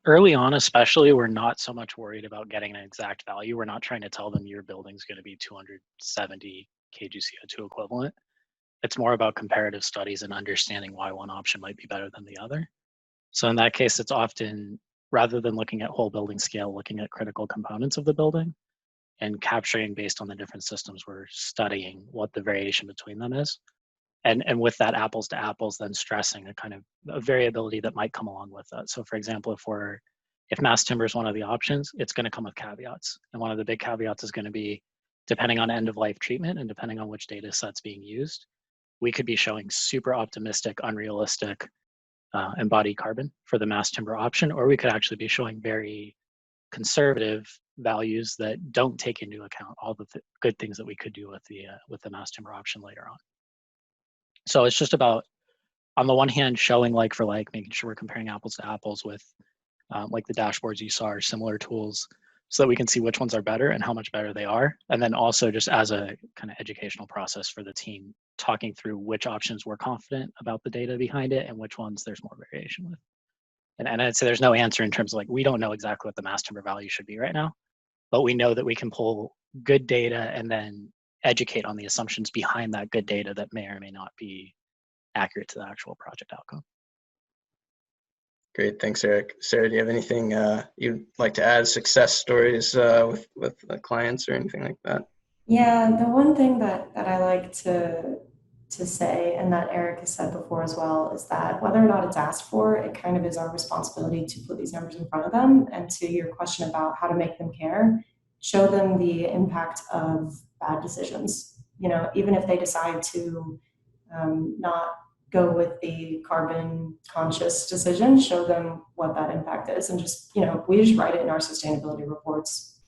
early on, especially, we're not so much worried about getting an exact value. We're not trying to tell them your building's going to be 270 kg CO2 equivalent. It's more about comparative studies and understanding why one option might be better than the other. So in that case, it's often, rather than looking at whole building scale, looking at critical components of the building and capturing based on the different systems we're studying what the variation between them is. And with that apples to apples, then stressing a kind of a variability that might come along with that. So for example, if mass timber is one of the options, it's going to come with caveats. And one of the big caveats is going to be, depending on end of life treatment and depending on which data set's being used, we could be showing super optimistic, unrealistic embodied carbon for the mass timber option, or we could actually be showing very conservative values that don't take into account all the good things that we could do with the mass timber option later on. So it's just about, on the one hand, showing like for like, making sure we're comparing apples to apples with like the dashboards you saw are similar tools, so that we can see which ones are better and how much better they are. And then also just as a kind of educational process for the team, talking through which options we're confident about the data behind it and which ones there's more variation with. And I'd say there's no answer in terms of like, we don't know exactly what the mass timber value should be right now, but we know that we can pull good data and then educate on the assumptions behind that good data that may or may not be accurate to the actual project outcome. Great, thanks, Erik. Sara, do you have anything you'd like to add, success stories with clients or anything like that? Yeah, the one thing that I like to say, and that Erik has said before as well, is that whether or not it's asked for, it kind of is our responsibility to put these numbers in front of them. And to your question about how to make them care, show them the impact of bad decisions. You know, even if they decide to not go with the carbon conscious decision, show them what that impact is, and just, we just write it in our sustainability reports.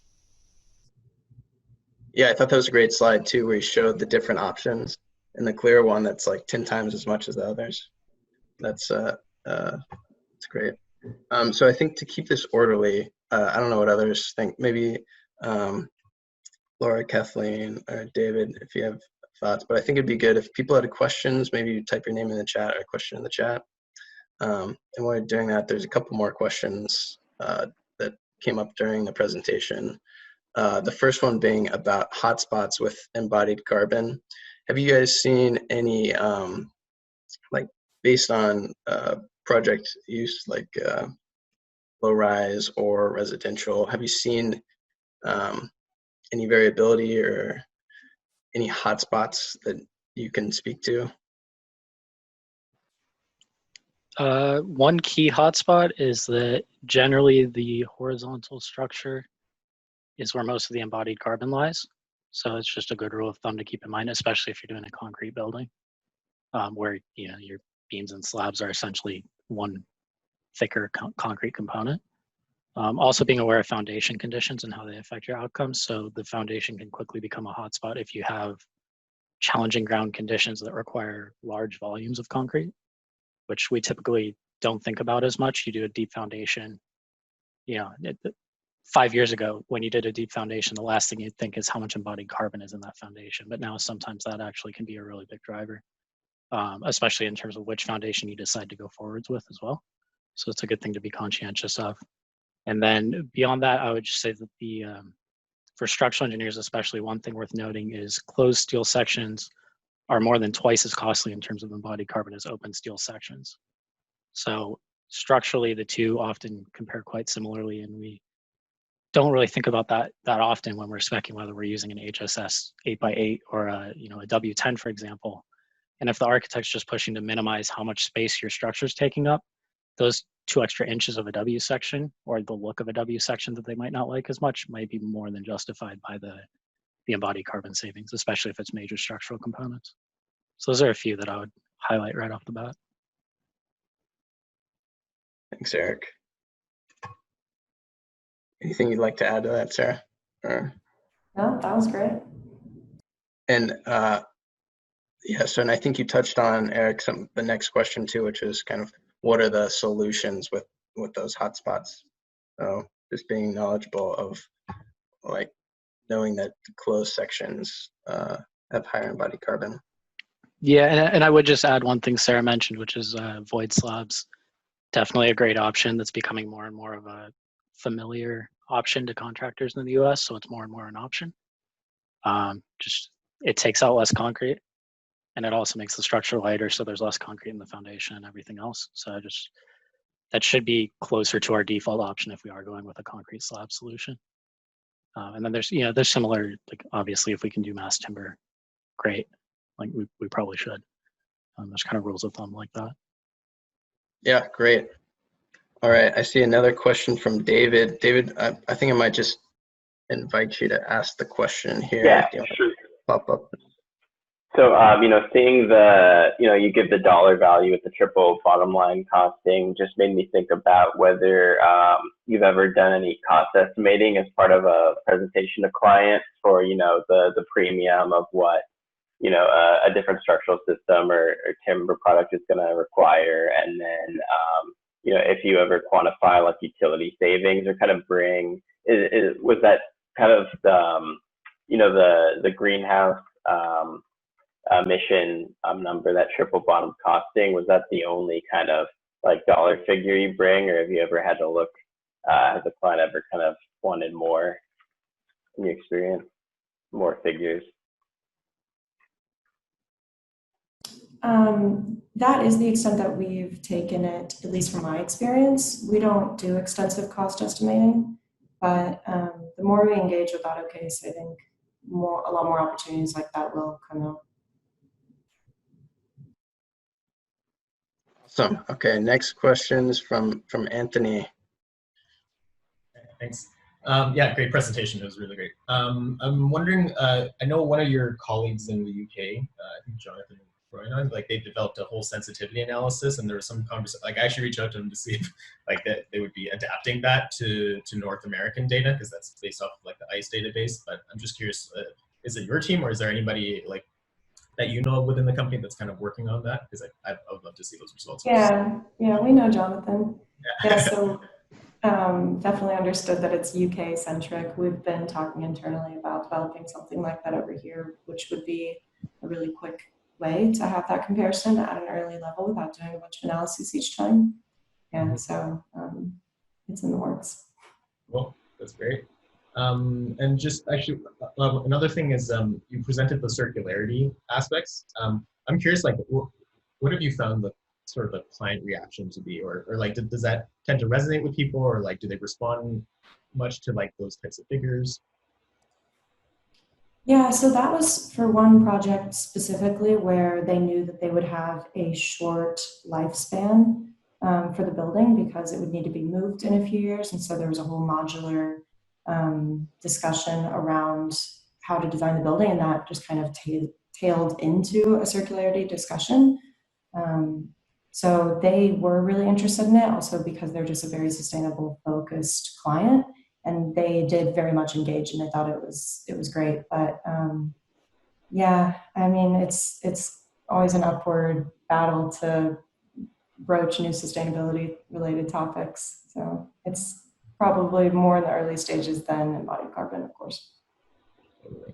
Yeah, I thought that was a great slide too, where you showed the different options, and the clear one that's like 10 times as much as the others. That's great. So I think to keep this orderly, I don't know what others think. Maybe Laura, Kathleen, or David, if you have thoughts. But I think it'd be good if people had questions, maybe you type your name in the chat or a question in the chat. And while we're doing that, there's a couple more questions that came up during the presentation. The first one being about hotspots with embodied carbon. Have you guys seen any, like based on project use, like low rise or residential, have you seen any variability or any hotspots that you can speak to? One key hotspot is that generally the horizontal structure is where most of the embodied carbon lies. So it's just a good rule of thumb to keep in mind, especially if you're doing a concrete building, where your beams and slabs are essentially one thicker concrete component. Also being aware of foundation conditions and how they affect your outcomes. So the foundation can quickly become a hotspot if you have challenging ground conditions that require large volumes of concrete, which we typically don't think about as much. You do a deep foundation, 5 years ago, when you did a deep foundation, the last thing you'd think is how much embodied carbon is in that foundation. But now sometimes that actually can be a really big driver, especially in terms of which foundation you decide to go forwards with as well. So it's a good thing to be conscientious of. And then beyond that, I would just say that for structural engineers, especially, one thing worth noting is closed steel sections are more than twice as costly in terms of embodied carbon as open steel sections. So structurally, the two often compare quite similarly, and we don't really think about that often when we're speccing whether we're using an HSS 8x8 or a W10, for example. And if the architect's just pushing to minimize how much space your structure is taking up, those 2 extra inches of a W section or the look of a W section that they might not like as much might be more than justified by the embodied carbon savings, especially if it's major structural components. So those are a few that I would highlight right off the bat. Thanks, Eric. Anything you'd like to add to that, Sarah? No, that was great. And yeah, so and I think you touched on, Eric, the next question too, which is kind of what are the solutions with those hotspots? So just being knowledgeable of, like, knowing that the closed sections have higher embodied carbon. Yeah, and I would just add one thing Sarah mentioned, which is void slabs. Definitely a great option that's becoming more and more of a familiar option to contractors in the US, so it's more and more an option. Just it takes out less concrete, and it also makes the structure lighter, so there's less concrete in the foundation and everything else. So that should be closer to our default option if we are going with a concrete slab solution. And then there's similar, like, obviously if we can do mass timber, great. Like we probably should. There's kind of rules of thumb like that. Yeah, great. All right, I see another question from David. David, I think I might just invite you to ask the question here. Yeah, sure. Pop up. So, seeing you give the dollar value at the triple bottom line costing just made me think about whether you've ever done any cost estimating as part of a presentation to clients for, the premium of what, a different structural system or timber product is going to require. And then, if you ever quantify like utility savings or kind of was that kind of the greenhouse emission number, that triple bottom costing, was that the only kind of like dollar figure you bring, or have you ever had to look, has the client ever kind of wanted more in your experience, more figures? That is the extent that we've taken it, at least from my experience. We don't do extensive cost estimating, but the more we engage with AutoCase, I think a lot more opportunities like that will come out. Awesome. Okay, next question is from Anthony. Thanks. Yeah, great presentation. It was really great. I'm wondering, I know one of your colleagues in the UK, I think Jonathan on, like they developed a whole sensitivity analysis, and there was some conversation. Like I actually reached out to them to see if like that they would be adapting that to North American data, because that's based off of, like the ICE database. But I'm just curious, is it your team or is there anybody like that you know within the company that's kind of working on that? Because I would love to see those results. Yeah, we know Jonathan. Yeah, so definitely understood that it's UK centric. We've been talking internally about developing something like that over here, which would be a really quick way to have that comparison at an early level without doing a bunch of analysis each time. And so it's in the works. Cool, that's great. And just actually, another thing is you presented the circularity aspects. I'm curious, like, what have you found the sort of the client reaction to be, or like, does that tend to resonate with people, or like, do they respond much to like those types of figures? Yeah, so that was for one project specifically where they knew that they would have a short lifespan for the building because it would need to be moved in a few years. And so there was a whole modular discussion around how to design the building, and that just kind of tailed into a circularity discussion. So they were really interested in it also because they're just a very sustainable focused client, and they did very much engage, and I thought it was great. But yeah, I mean, it's always an upward battle to broach new sustainability related topics. So it's probably more in the early stages than embodied carbon, of course. Totally.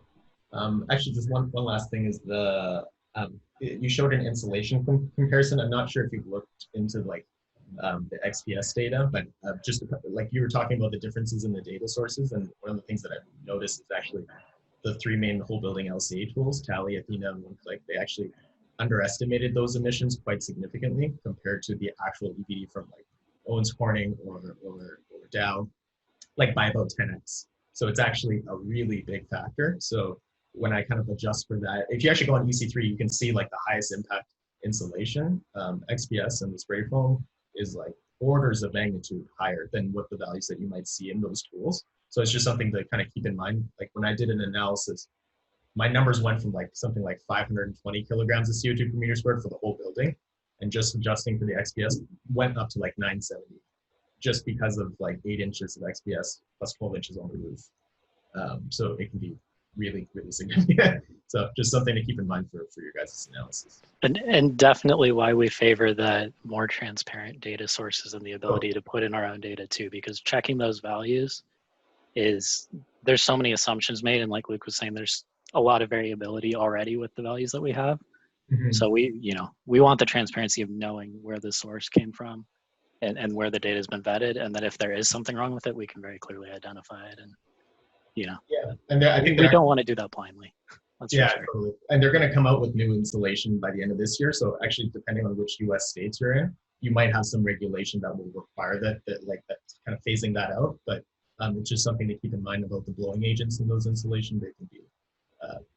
Actually, just one last thing is you showed an insulation comparison. I'm not sure if you've looked into like the XPS data, but just like you were talking about the differences in the data sources, and one of the things that I've noticed is actually the three main whole building LCA tools, Tally, Athena, and OneClick, they actually underestimated those emissions quite significantly compared to the actual EPD from like Owens Corning or Dow, like by about 10x. So it's actually a really big factor. So when I kind of adjust for that, if you actually go on EC3, you can see like the highest impact insulation, XPS and the spray foam is like orders of magnitude higher than what the values that you might see in those tools. So it's just something to kind of keep in mind. Like when I did an analysis, my numbers went from like something like 520 kilograms of CO2 per meter squared for the whole building, and just adjusting for the XPS went up to like 970, just because of like 8 inches of XPS plus 12 inches on the roof. So it can be really, really significant. So just something to keep in mind for your guys' analysis. And definitely why we favor the more transparent data sources and the ability to put in our own data too, because checking those values there's so many assumptions made, and like Luke was saying, there's a lot of variability already with the values that we have. Mm-hmm. So we want the transparency of knowing where the source came from and where the data has been vetted, and that if there is something wrong with it, we can very clearly identify it. And yeah, and I think we don't want to do that blindly. That's yeah, sure. Totally. And they're going to come out with new insulation by the end of this year. So actually, depending on which U.S. states you're in, you might have some regulation that will require that kind of phasing that out. But it's just something to keep in mind about the blowing agents in those insulation. They can be,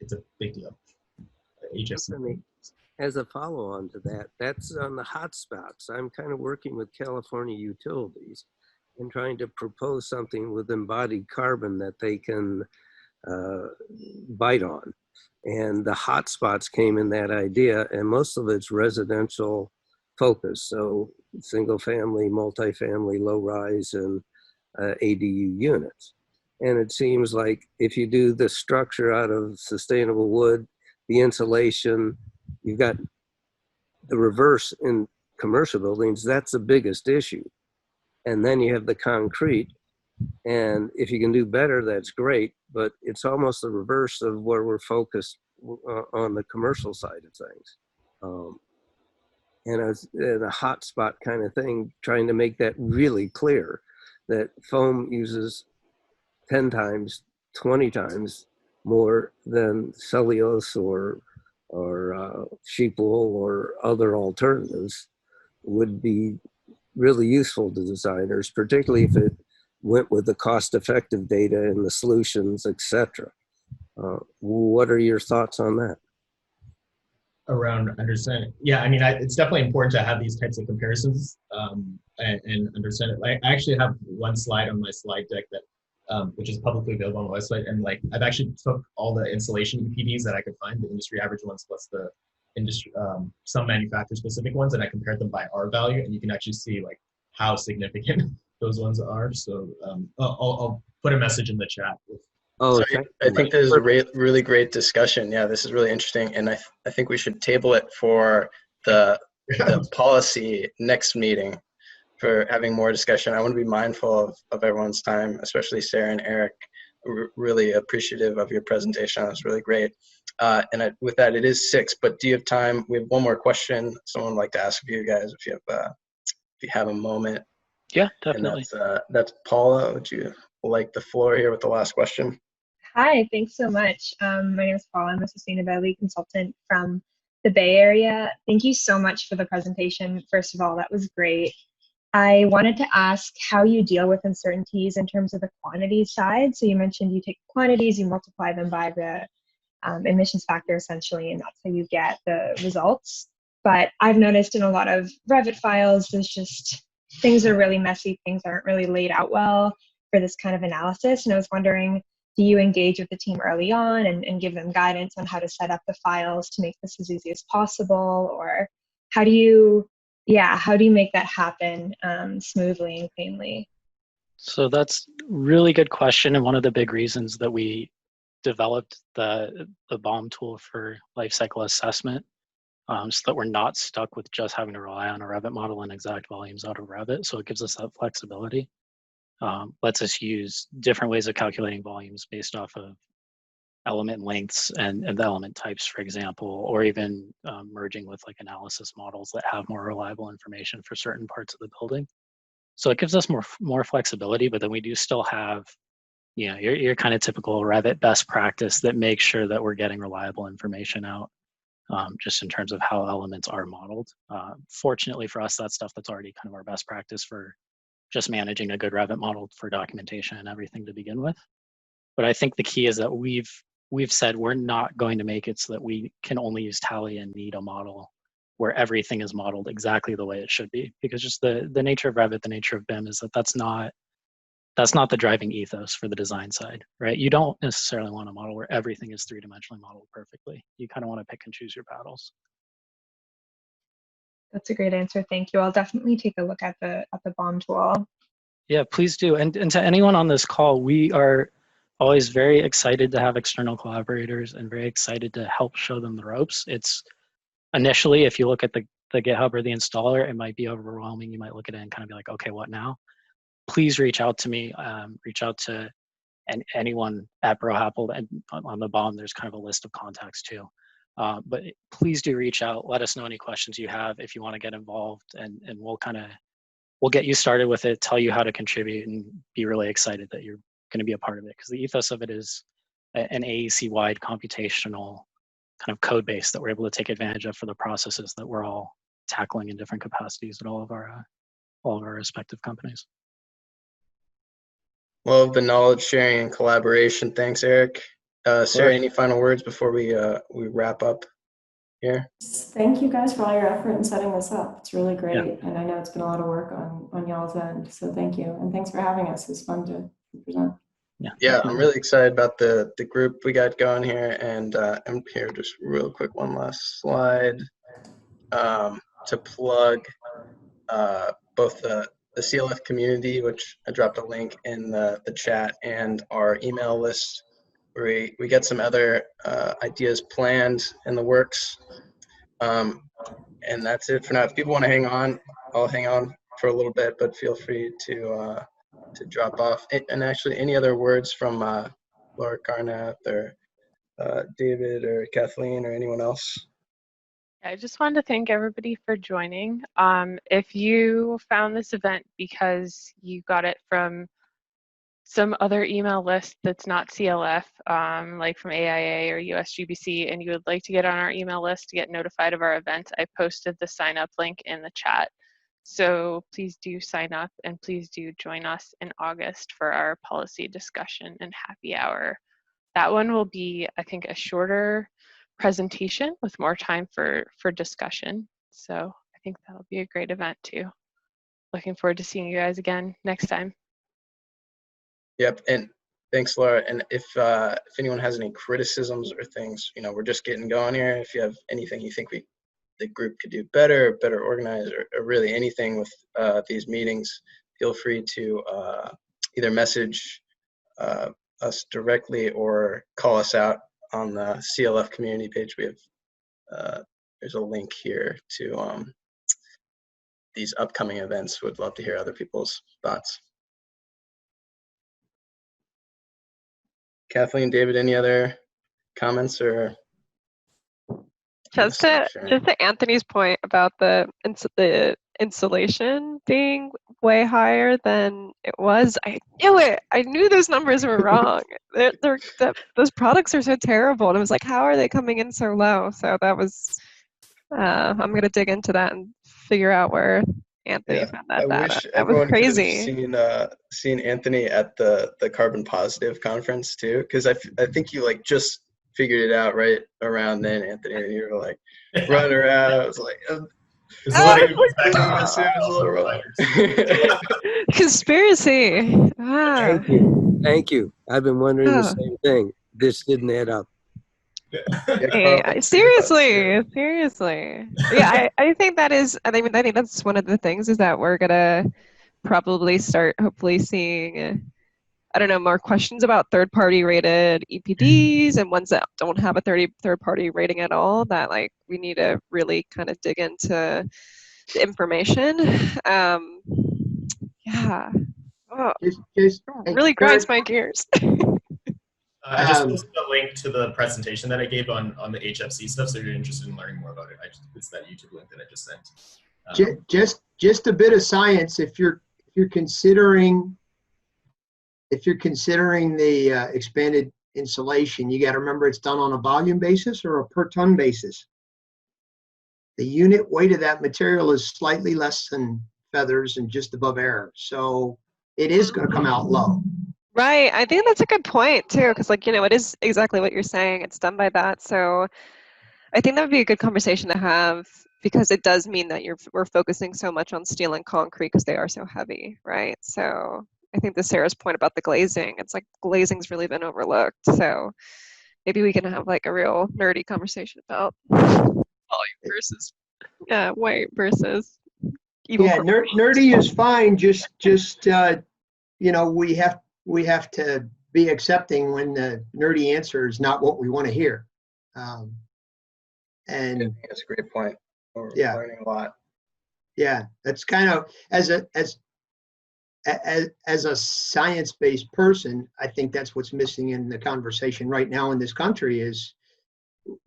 it's a big deal. HFC. As a follow-on to that, that's on the hotspots. I'm kind of working with California utilities and trying to propose something with embodied carbon that they can bite on. And the hotspots came in that idea, and most of it's residential focus. So single family, multifamily, low rise, and ADU units. And it seems like if you do the structure out of sustainable wood, the insulation, you've got the reverse in commercial buildings, that's the biggest issue. And then you have the concrete. And if you can do better, that's great, but it's almost the reverse of where we're focused on the commercial side of things. And it's a hotspot kind of thing, trying to make that really clear that foam uses 10 times, 20 times more than cellulose or sheep wool or other alternatives would be really useful to designers, particularly if it went with the cost-effective data and the solutions, etc. What are your thoughts on that? Around understanding, yeah, I mean, it's definitely important to have these types of comparisons and understand it. I actually have one slide on my slide deck that, which is publicly available on the website, and like I've actually took all the insulation EPDs that I could find, the industry average ones plus the industry, some manufacturer specific ones, and I compared them by R value, and you can actually see like how significant those ones are. So I'll put a message in the chat. Oh, So thank I you. think this is a really great discussion. Yeah, this is really interesting, and I think we should table it for the policy next meeting for having more discussion. I want to be mindful of everyone's time, especially Sara and Erik. Really appreciative of your presentation. That was really great. With that, it is 6. But do you have time? We have one more question. Someone would like to ask of you guys if you have a moment. Yeah, definitely. And that's Paula. Would you like the floor here with the last question? Hi, thanks so much. My name is Paula. I'm a sustainability consultant from the Bay Area. Thank you so much for the presentation. First of all, that was great. I wanted to ask how you deal with uncertainties in terms of the quantity side. So you mentioned you take quantities, you multiply them by the emissions factor essentially, and that's how you get the results. But I've noticed in a lot of Revit files, there's just, things are really messy, things aren't really laid out well for this kind of analysis. And I was wondering, do you engage with the team early on and give them guidance on how to set up the files to make this as easy as possible? Or how do you make that happen smoothly and cleanly? So that's a really good question, and one of the big reasons that we developed the BHoM tool for life cycle assessment, so that we're not stuck with just having to rely on a Revit model and exact volumes out of Revit. So it gives us that flexibility. Lets us use different ways of calculating volumes based off of element lengths and the element types, for example, or even merging with like analysis models that have more reliable information for certain parts of the building. So it gives us more flexibility, but then we do still have, your kind of typical Revit best practice that makes sure that we're getting reliable information out, just in terms of how elements are modeled. Fortunately for us, that's stuff that's already kind of our best practice for just managing a good Revit model for documentation and everything to begin with. But I think the key is that we've said we're not going to make it so that we can only use Tally and need a model where everything is modeled exactly the way it should be, because just the nature of Revit, the nature of BIM is that that's not the driving ethos for the design side, right? You don't necessarily want a model where everything is 3-dimensionally modeled perfectly. You kind of want to pick and choose your battles. That's a great answer. Thank you. I'll definitely take a look at the BHoM tool. Yeah, please do. And to anyone on this call, we are always very excited to have external collaborators and very excited to help show them the ropes. It's initially, if you look at the GitHub or the installer, it might be overwhelming. You might look at it and kind of be like, okay, what now? Please reach out to me, reach out to anyone at Buro Happold, and on the BHoM, there's kind of a list of contacts too. But please do reach out. Let us know any questions you have if you want to get involved, and we'll get you started with it, tell you how to contribute, and be really excited that you're going to be a part of it, because the ethos of it is an AEC-wide computational kind of code base that we're able to take advantage of for the processes that we're all tackling in different capacities at all of our respective companies. Love the knowledge sharing and collaboration. Thanks, Erik. Sara, any final words before we wrap up here? Thank you guys for all your effort in setting this up. It's really great. Yeah. And I know it's been a lot of work on y'all's end. So thank you. And thanks for having us. It's fun to present. Yeah, I'm really excited about the group we got going here. And I'm here just real quick, one last slide to plug both the CLF community, which I dropped a link in the chat, and our email list. We get some other ideas planned in the works. And that's it for now. If people want to hang on, I'll hang on for a little bit, but feel free to drop off. And actually, any other words from Laura Carnath or David or Kathleen or anyone else? I just wanted to thank everybody for joining. If you found this event because you got it from some other email list that's not CLF, like from AIA or USGBC, and you would like to get on our email list to get notified of our event, I posted the sign up link in the chat. So please do sign up, and please do join us in August for our policy discussion and happy hour. That one will be, I think, a shorter presentation with more time for discussion. So I think that'll be a great event too. Looking forward to seeing you guys again next time. Yep, and Thanks, Laura. And if anyone has any criticisms or things, we're just getting going here. If you have anything you think the group could do better organized, or really anything with these meetings, feel free to either message us directly or call us out on the CLF community page. We have there's a link here to these upcoming events. Would love to hear other people's thoughts. Kathleen, David, any other comments or? Just to Anthony's point about the insulation being way higher than it was, I knew it. I knew those numbers were wrong. Those products are so terrible, and I was like, how are they coming in so low? So that was. I'm gonna dig into that and figure out where Anthony found that data. Wish that was crazy. Could have seen Anthony at the Carbon Positive conference too, because I think you just figured it out right around then, Anthony, and you were like running around. I was like, conspiracy. Thank you. I've been wondering the same thing. This didn't add up. Seriously. Yeah, I think that is. I think that's one of the things is that we're gonna probably start hopefully seeing. I don't know, more questions about third-party rated EPDs and ones that don't have a third-party rating at all, that we need to really kind of dig into the information. Yeah. Oh, really grinds my gears. I just posted a link to the presentation that I gave on the HFC stuff, so if you're interested in learning more about it, it's that YouTube link that I just sent. Just a bit of science. If you're considering the expanded insulation, you got to remember it's done on a volume basis or a per ton basis. The unit weight of that material is slightly less than feathers and just above air, so it is going to come out low. Right. I think that's a good point too, because it is exactly what you're saying. It's done by that. So I think that would be a good conversation to have, because it does mean that we're focusing so much on steel and concrete because they are so heavy, right? So I think Sarah's point about the glazing, it's glazing's really been overlooked. So maybe we can have a real nerdy conversation about volume versus weight versus evil. Yeah, nerdy is fine. Just we have to be accepting when the nerdy answer is not what we want to hear. And that's a great point. We're learning a lot. Yeah, that's kind of as a science-based person, I think that's what's missing in the conversation right now in this country is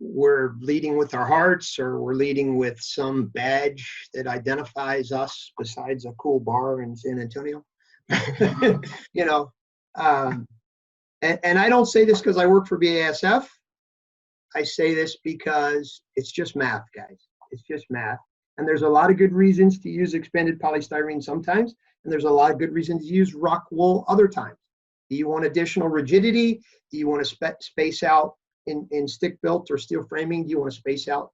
we're leading with our hearts, or we're leading with some badge that identifies us besides a cool bar in San Antonio. And I don't say this because I work for BASF. I say this because it's just math, guys. It's just math. And there's a lot of good reasons to use expanded polystyrene sometimes, and there's a lot of good reasons to use rock wool other times. Do you want additional rigidity? Do you want to space out in stick-built or steel framing? Do you want to space out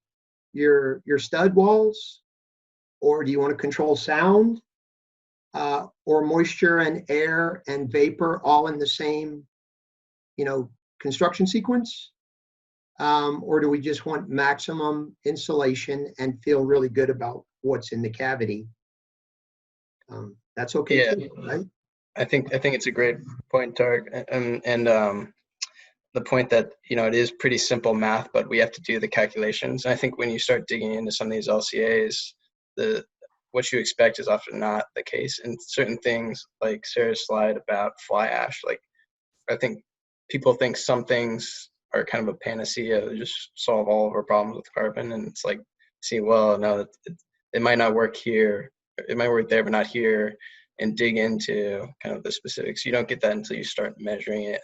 your stud walls? Or do you want to control sound? Or moisture and air and vapor all in the same, construction sequence? Or do we just want maximum insulation and feel really good about what's in the cavity? That's okay too, right? I think it's a great point, Tarek, and the point that it is pretty simple math, but we have to do the calculations. And I think when you start digging into some of these LCAs, what you expect is often not the case. And certain things, like Sarah's slide about fly ash, I think people think some things are kind of a panacea that just solve all of our problems with carbon. And it's no, it might not work here. It might work there, but not here. And dig into kind of the specifics. You don't get that until you start measuring it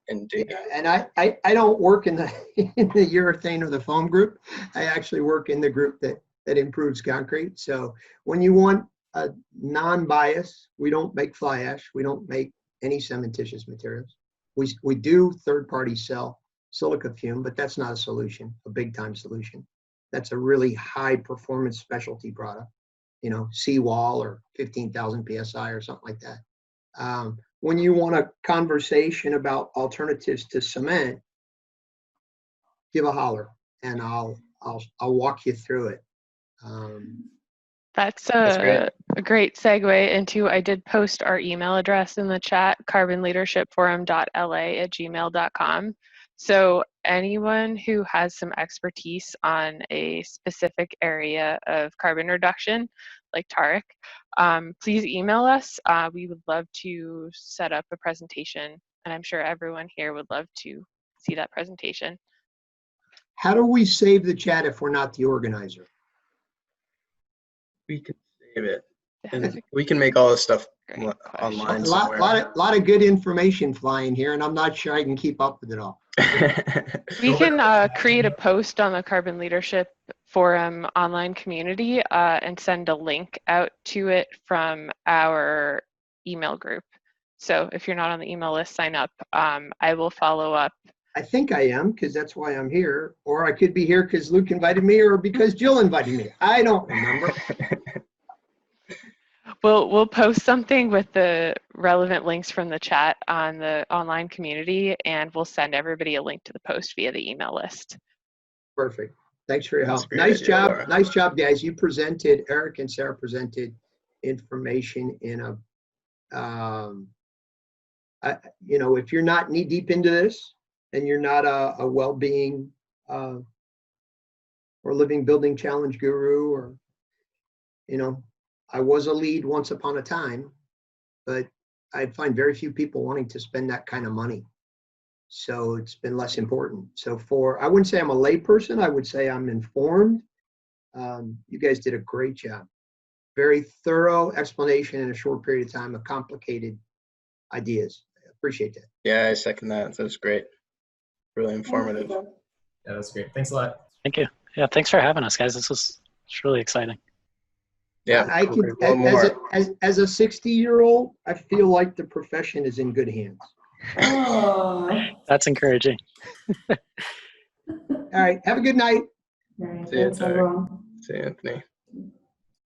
and digging. Yeah, and I don't work in the urethane or the foam group. I actually work in the group that improves concrete. So when you want a non-bias, we don't make fly ash. We don't make any cementitious materials. We do third-party sell silica fume, but that's not a solution, a big-time solution. That's a really high-performance specialty product, seawall or 15,000 PSI or something like that. When you want a conversation about alternatives to cement, give a holler and I'll walk you through it. That's great. a great segue into, I did post our email address in the chat, carbonleadershipforum.la@gmail.com. So anyone who has some expertise on a specific area of carbon reduction, like Tarek, please email us. We would love to set up a presentation, and I'm sure everyone here would love to see that presentation. How do we save the chat if we're not the organizer? We can save it. And we can make all this stuff online A somewhere. lot of good information flying here, and I'm not sure I can keep up with it all. We can create a post on the Carbon Leadership Forum online community and send a link out to it from our email group. So if you're not on the email list, sign up. I will follow up. I think I am, because that's why I'm here. Or I could be here because Luke invited me, or because Jill invited me. I don't remember. We'll post something with the relevant links from the chat on the online community, and we'll send everybody a link to the post via the email list. Perfect. Thanks for your help. Great Nice idea, job. Laura. Nice job, guys. You presented, Erik and Sara presented information in a, you know, if you're not knee deep into this and you're not a well-being or living building challenge guru, or, you know, I was a lead once upon a time, but I find very few people wanting to spend that kind of money. So it's been less important. So I wouldn't say I'm a lay person. I would say I'm informed. You guys did a great job. Very thorough explanation in a short period of time of complicated ideas. I appreciate that. Yeah, I second that. That was great. Really informative. Yeah, that's great. Thanks a lot. Thank you. Yeah, thanks for having us, guys. It's really exciting. Yeah, I can, as a 60-year-old, I feel like the profession is in good hands. Oh. That's encouraging. All right. Have a good night. Right. See you, Thanks, Tarek. everyone. See you, Anthony.